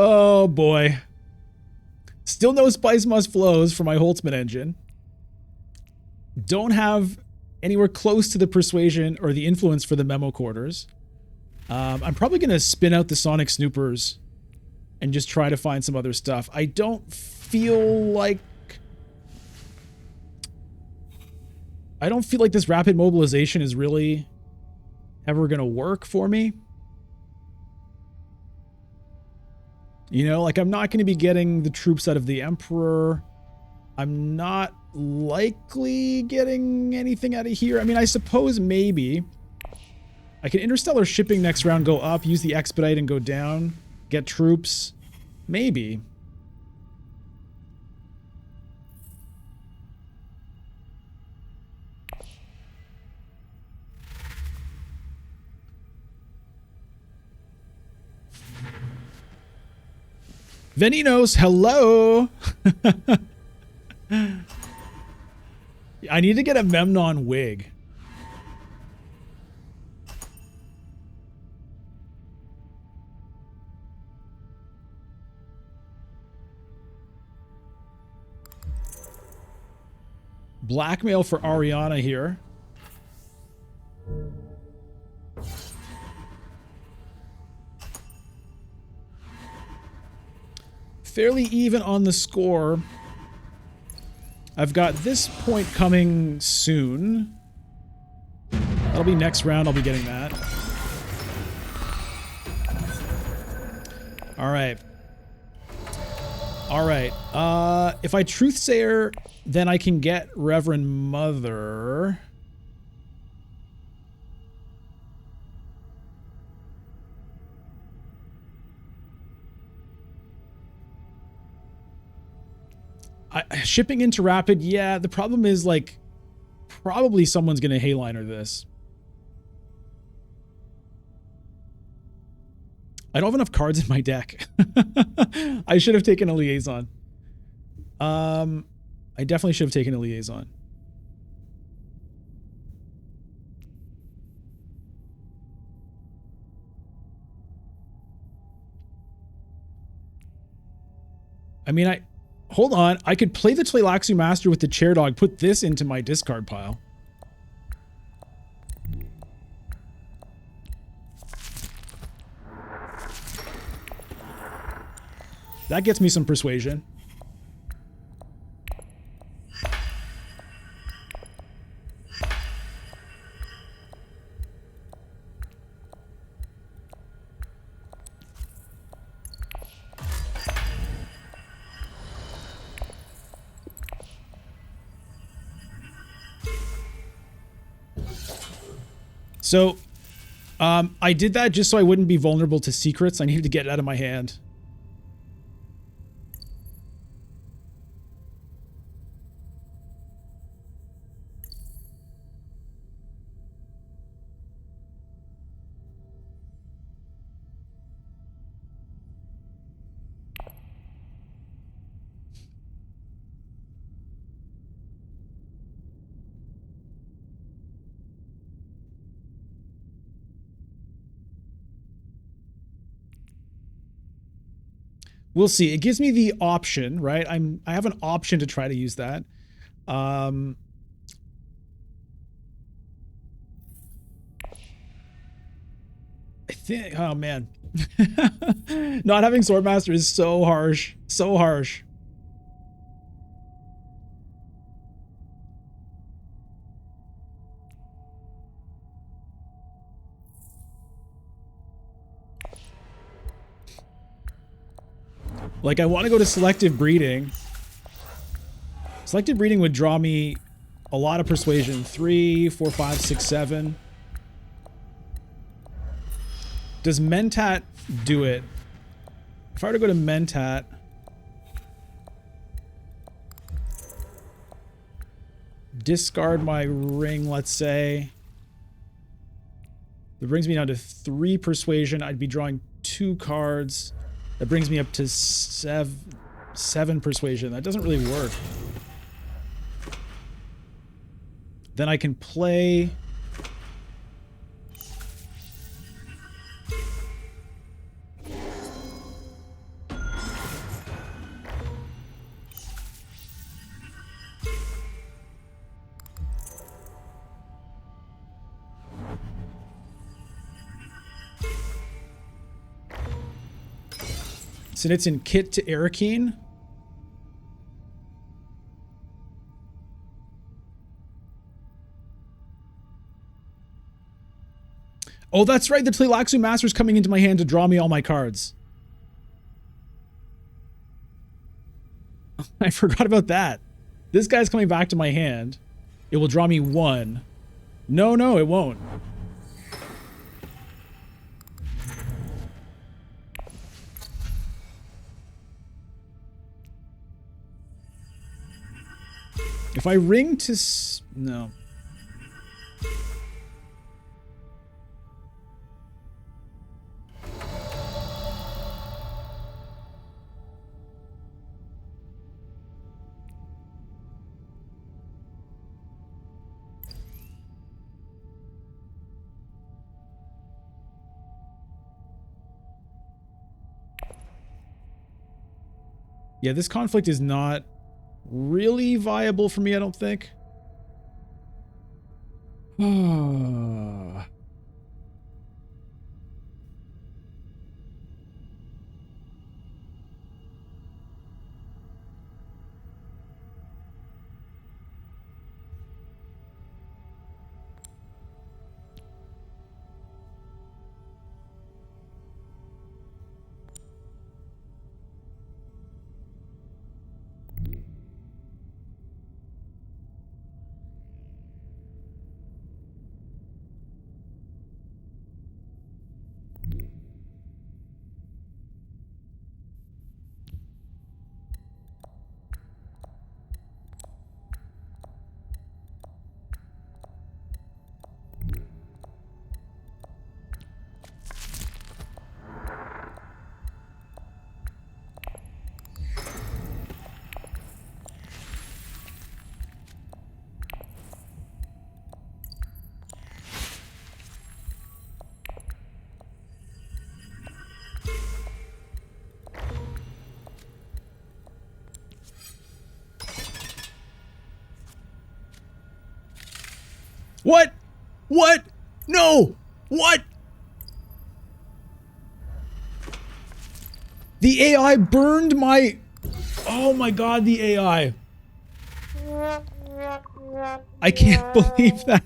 Oh boy. Still no spice must flows for my Holtzman engine. Don't have anywhere close to the persuasion or the influence for the memo quarters. I'm probably going to spin out the Sonic Snoopers and just try to find some other stuff. I don't feel like this rapid mobilization is really ever going to work for me. You know, like I'm not going to be getting the troops out of the Emperor. I'm not likely getting anything out of here. I mean, I suppose maybe I can interstellar shipping next round, go up, use the expedite and go down, get troops. Maybe. Veninos, hello. I need to get a Memnon wig. Blackmail for Ariana here. Fairly even on the score. I've got this point coming soon. That'll be next round. I'll be getting that. All right. All right. If I Truthsayer, then I can get Reverend Mother. Shipping into Rapid, yeah. The problem is, like, probably someone's going to Hayliner this. I don't have enough cards in my deck. I should have taken a Liaison. I definitely should have taken a Liaison. I mean, hold on. I could play the Tleilaxu Master with the Chair Dog, put this into my discard pile. That gets me some persuasion. So, I did that just so I wouldn't be vulnerable to secrets. I needed to get it out of my hand. We'll see. It gives me the option, right? I have an option to try to use that. I think, oh man. Not having Swordmaster is so harsh. So harsh. Like, I want to go to selective breeding. Selective breeding would draw me a lot of persuasion. 3, 4, 5, 6, 7. Does Mentat do it? If I were to go to Mentat, discard my ring, let's say. That brings me down to 3 persuasion. I'd be drawing 2 cards. That brings me up to 7 persuasion. That doesn't really work. Then I can play... Sinitsin kit to Arakeen. Oh, that's right. The Tleilaxu Master is coming into my hand to draw me all my cards. I forgot about that. This guy's coming back to my hand. It will draw me 1. No, it won't. If I ring to... No. Yeah, this conflict is not really viable for me, I don't think. What? What? No! What? The AI burned my... Oh my god, the AI. I can't believe that.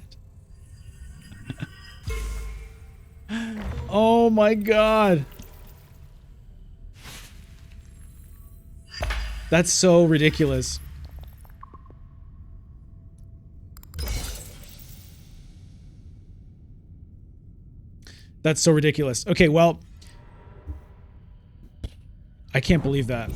Oh my god. That's so ridiculous. That's so ridiculous. Okay, well... I can't believe that.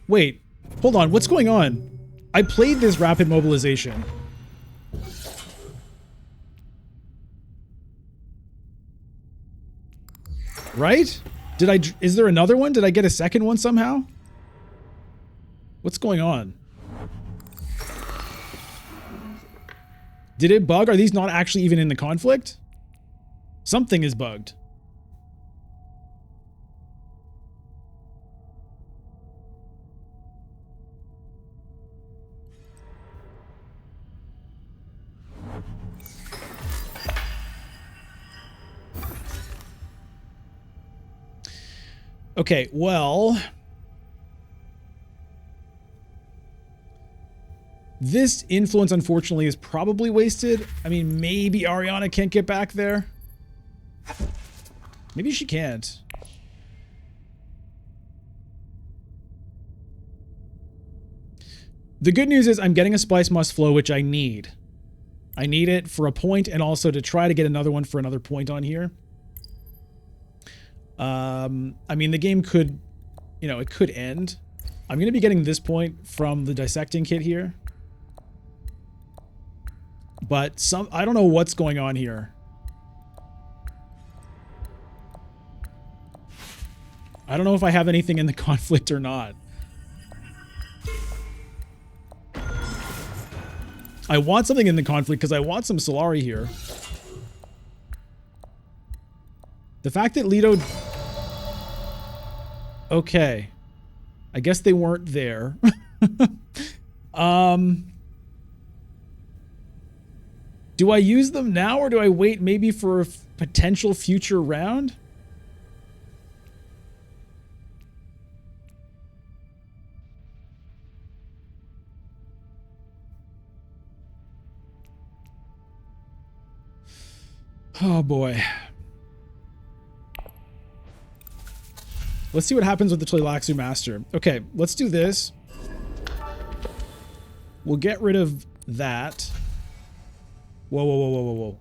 Wait, hold on, what's going on? I played this rapid mobilization. Right? Is there another one? Did I get a second one somehow? What's going on? Did it bug? Are these not actually even in the conflict? Something is bugged. Okay, well... This influence, unfortunately, is probably wasted. I mean, maybe Ariana can't get back there. Maybe she can't. The good news is I'm getting a Splice Must Flow, which I need. I need it for a point and also to try to get another one for another point on here. I mean, the game could, you know, it could end. I'm going to be getting this point from the dissecting kit here. But I don't know what's going on here. I don't know if I have anything in the conflict or not. I want something in the conflict because I want some Solari here. The fact that Leto... Okay. I guess they weren't there. Do I use them now or do I wait maybe for potential future round? Oh boy. Let's see what happens with the Tleilaxu Master. Okay, let's do this. We'll get rid of that. Whoa, whoa, whoa, whoa, whoa, whoa.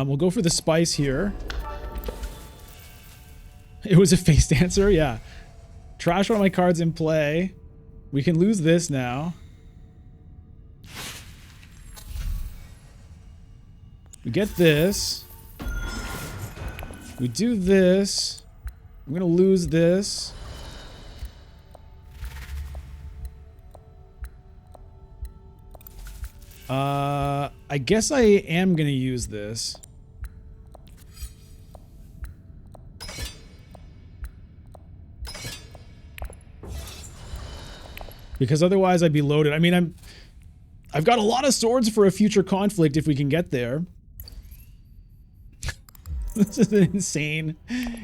We'll go for the spice here. It was a face dancer, yeah. Trash one of my cards in play. We can lose this now. We get this. We do this. I'm gonna lose this. I guess I am gonna use this. Because otherwise I'd be loaded. I mean, I've got a lot of swords for a future conflict if we can get there. This is an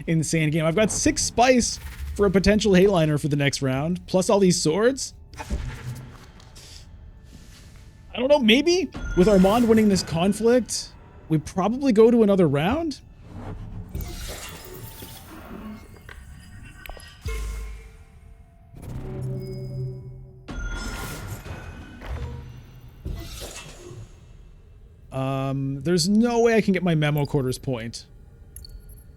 insane game. I've got 6 spice for a potential Hayliner for the next round, plus all these swords. I don't know, maybe with Armand winning this conflict, we probably go to another round. There's no way I can get my Memo Quarters point.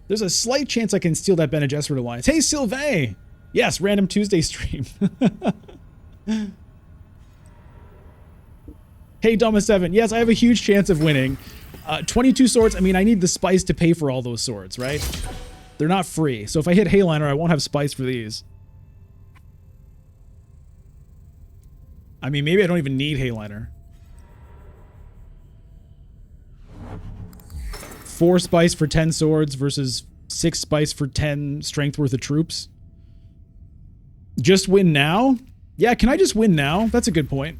There's a slight chance I can steal that Bene Gesserit Alliance. Hey, Sylvain! Yes, Random Tuesday stream. Hey, Doma7. Yes, I have a huge chance of winning. 22 swords. I mean, I need the spice to pay for all those swords, right? They're not free. So if I hit Hayliner, I won't have spice for these. I mean, maybe I don't even need Hayliner. 4 spice for 10 swords versus 6 spice for 10 strength worth of troops. Just win now? Yeah, can I just win now? That's a good point.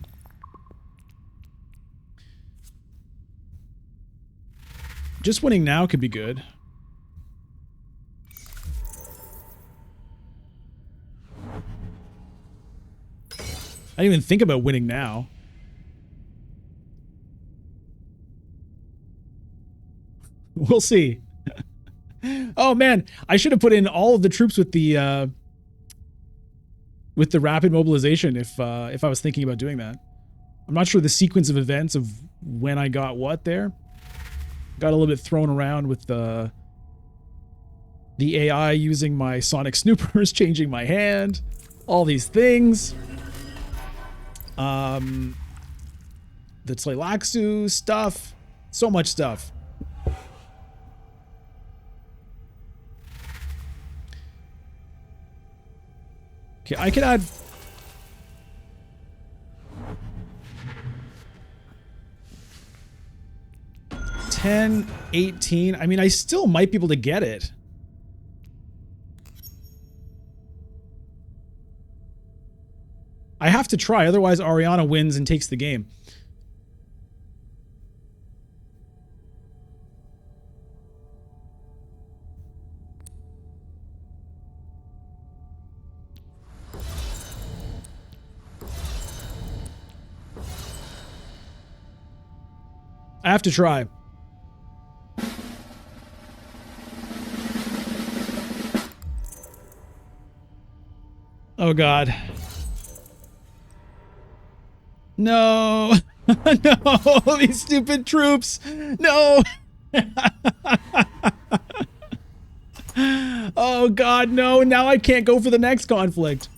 Just winning now could be good. I didn't even think about winning now. We'll see. Oh man, I should have put in all of the troops with the rapid mobilization if I was thinking about doing that. I'm not sure the sequence of events of when I got what there. Got a little bit thrown around with the AI using my Sonic Snoopers, changing my hand, all these things. The Tleilaxu stuff, so much stuff. Okay, I could add... $10, $18. I mean, I still might be able to get it. I have to try, otherwise Ariana wins and takes the game. I have to try. Oh God. No. No, these stupid troops. No. Oh God, no. Now I can't go for the next conflict.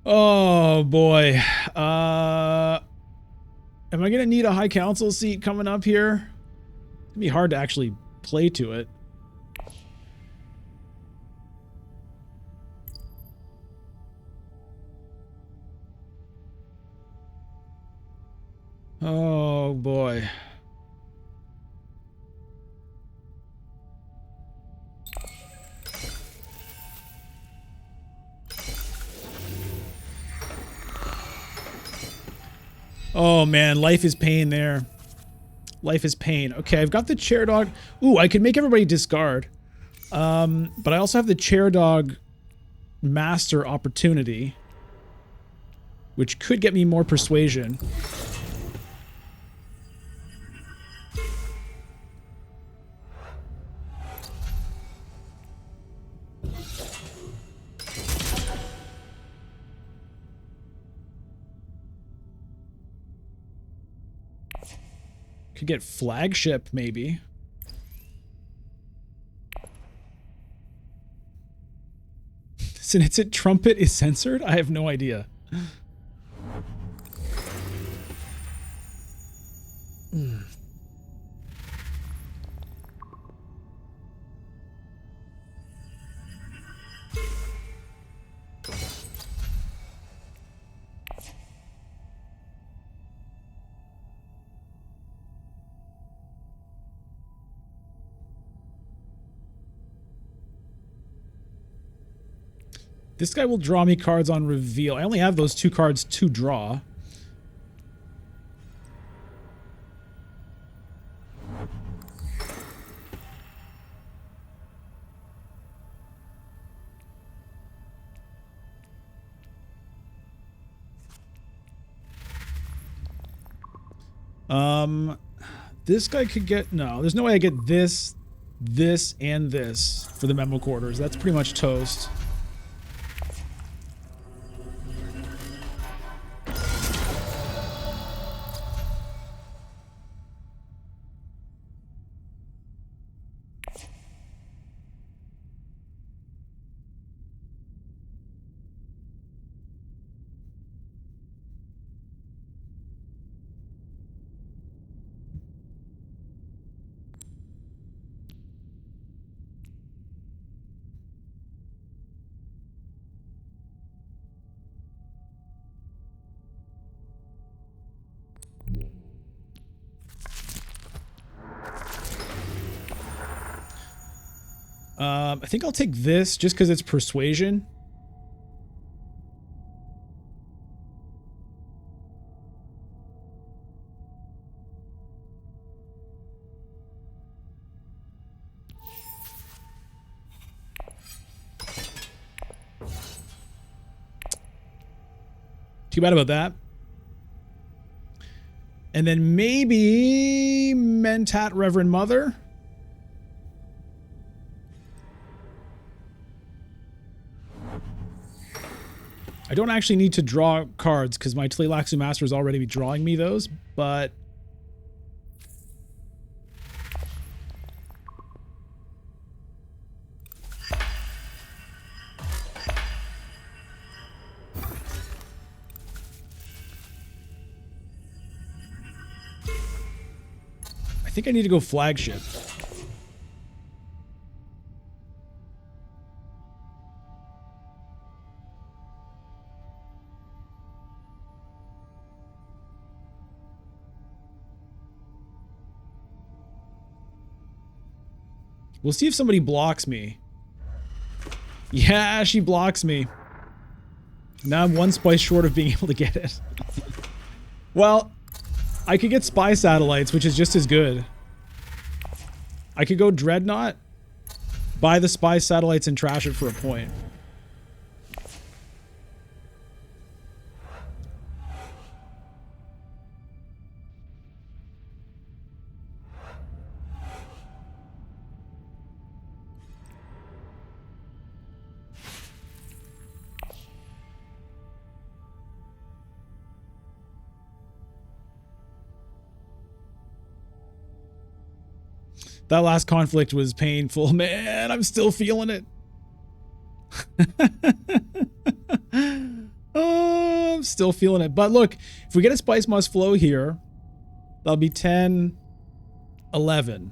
Oh boy. Am I gonna need a high council seat coming up here? It'd be hard to actually play to it. Oh boy. Oh man, life is pain there. Life is pain. Okay, I've got the chair dog. Ooh, I could make everybody discard. But I also have the chair dog master opportunity, which could get me more persuasion. Could get flagship, maybe. Since it trumpet is censored? I have no idea. This guy will draw me cards on reveal. I only have those 2 cards to draw. This guy could get... No, there's no way I get this, this, and this for the memo quarters. That's pretty much toast. I think I'll take this just because it's persuasion. Too bad about that. And then maybe Mentat Reverend Mother. I don't actually need to draw cards because my Tleilaxu Master is already drawing me those, but... I think I need to go flagship. We'll see if somebody blocks me. Yeah, she blocks me. Now I'm 1 spice short of being able to get it. Well, I could get spy satellites, which is just as good. I could go Dreadnought, buy the spy satellites, and trash it for a point. That last conflict was painful. Man, I'm still feeling it. Oh, I'm still feeling it. But look, if we get a Spice Must Flow here, that'll be 10, 11.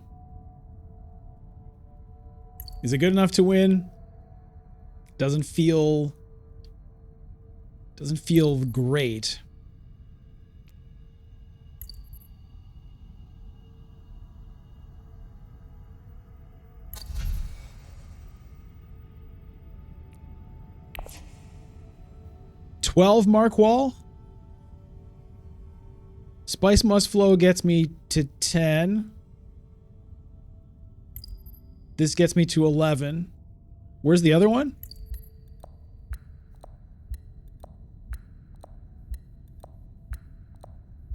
Is it good enough to win? Doesn't feel great. 12 mark wall. Spice must flow gets me to 10. This gets me to 11. Where's the other one?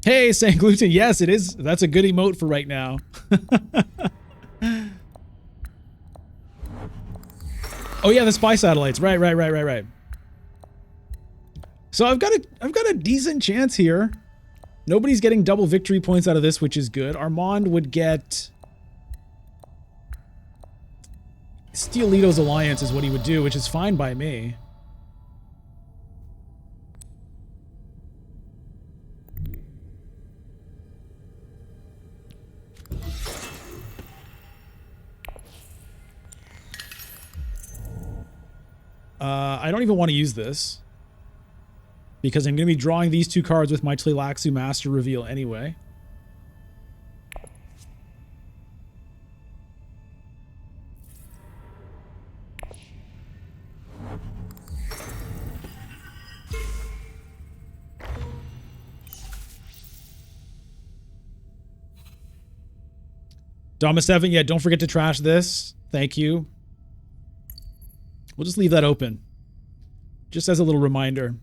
Hey, St. Gluten. Yes, it is. That's a good emote for right now. Oh yeah, the spy satellites. Right. So I've got a decent chance here. Nobody's getting double victory points out of this, which is good. Armand would get steal Leto's alliance is what he would do, which is fine by me. I don't even want to use this because I'm going to be drawing these two cards with my Tleilaxu Master reveal anyway. Dama 7, yeah, don't forget to trash this. Thank you. We'll just leave that open. Just as a little reminder.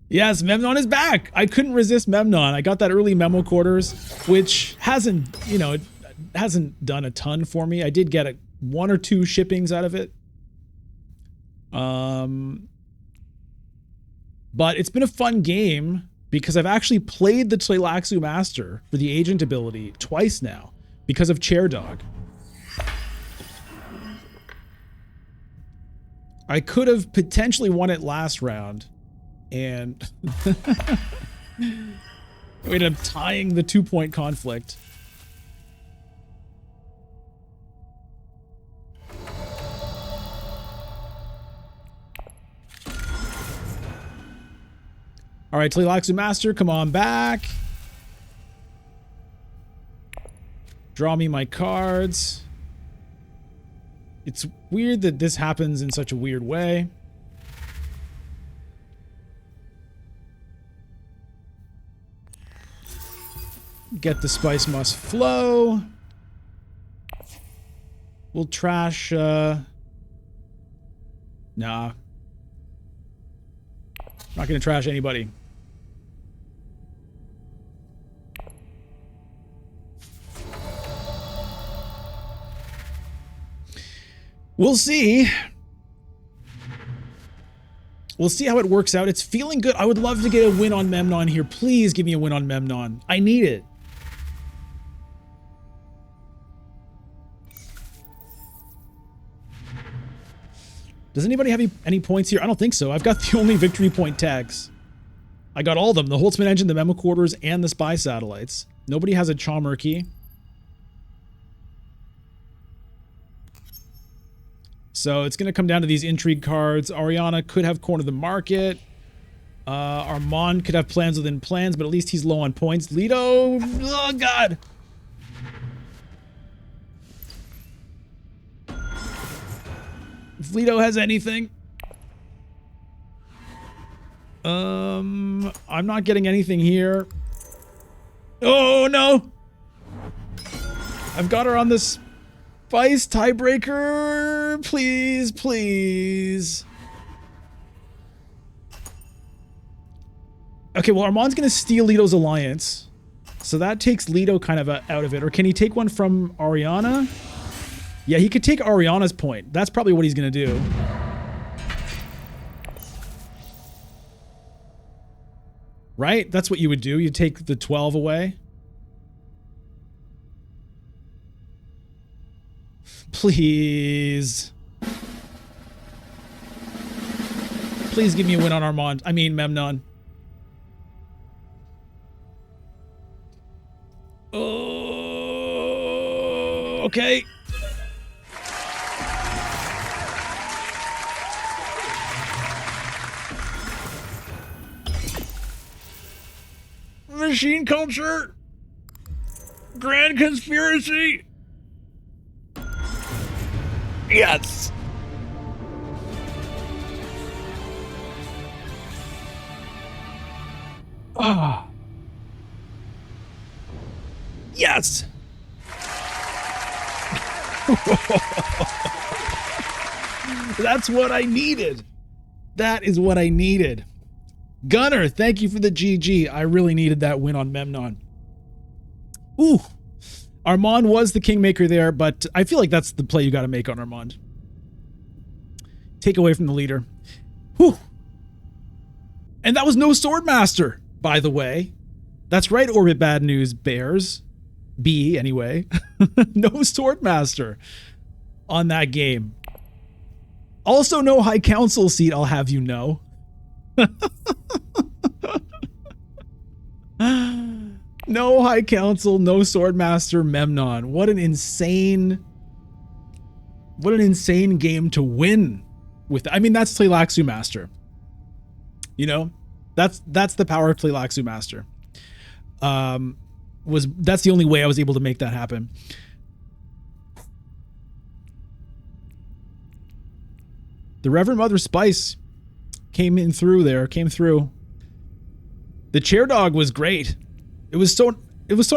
Yes, Memnon is back. I couldn't resist Memnon. I got that early memo quarters, which hasn't, you know, it hasn't done a ton for me. I did get one or two shippings out of it. But it's been a fun game because I've actually played the Tleilaxu Master for the agent ability twice now because of Chair Dog. I could have potentially won it last round, and we ended up tying the 2-point conflict. All right, Tleilaxu Master, come on back. Draw me my cards. It's weird that this happens in such a weird way. Get the spice must flow. We'll trash, nah. Not gonna trash anybody. We'll see. We'll see how it works out. It's feeling good. I would love to get a win on Memnon here. Please give me a win on Memnon. I need it. Does anybody have any points here? I don't think so. I've got the only victory point tags. I got all of them. The Holtzman engine, the memo quarters, and the spy satellites. Nobody has a Chalmer key. So it's going to come down to these intrigue cards. Ariana could have cornered the market. Armand could have plans within plans, but at least he's low on points. Leto, oh god. If Leto has anything. I'm not getting anything here. Oh no. I've got her on this Spice tiebreaker, please, please. Okay, well, Armand's gonna steal Leto's alliance, so that takes Leto kind of out of it. Or can he take one from Ariana? Yeah, he could take Ariana's point. That's probably what he's gonna do. Right? That's what you would do. You take the 12 away. Please. Please give me a win on Armand. I mean, Memnon. Oh, okay. Machine culture. Grand conspiracy. Yes. Ah. Yes. That's what I needed. That is what I needed. Gunner, thank you for the GG. I really needed that win on Memnon. Ooh. Armand was the kingmaker there, but I feel like that's the play you got to make on Armand. Take away from the leader. Whew. And that was no Swordmaster, by the way. That's right, Orbit Bad News Bears. B, anyway. No Swordmaster on that game. Also, no High Council seat, I'll have you know. No High Council, no Swordmaster, Memnon. What an insane game to win with. I mean, that's Tleilaxu Master. You know, that's the power of Tleilaxu Master. That's the only way I was able to make that happen. The Reverend Mother Spice came through. The chair dog was great. It was so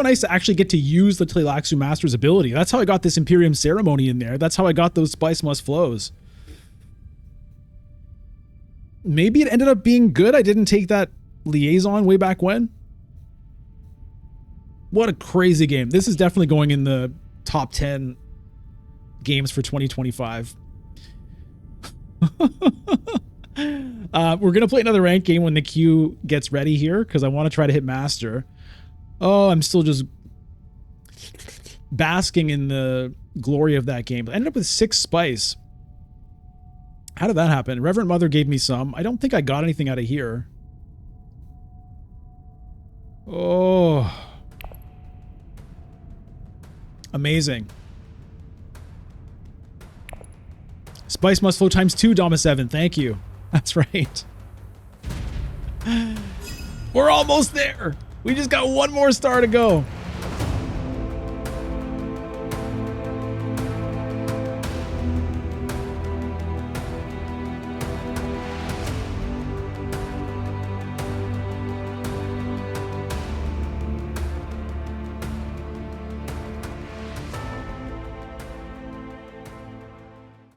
nice to actually get to use the Tleilaxu Master's ability. That's how I got this Imperium ceremony in there. That's how I got those Spice Must Flows. Maybe it ended up being good. I didn't take that liaison way back when. What a crazy game. This is definitely going in the top 10 games for 2025. We're going to play another ranked game when the queue gets ready here because I want to try to hit Master. Oh, I'm still just basking in the glory of that game. I ended up with 6 spice. How did that happen? Reverend Mother gave me some. I don't think I got anything out of here. Oh. Amazing. Spice Must Flow times 2, Dama7. Thank you. That's right. We're almost there. We just got one more star to go.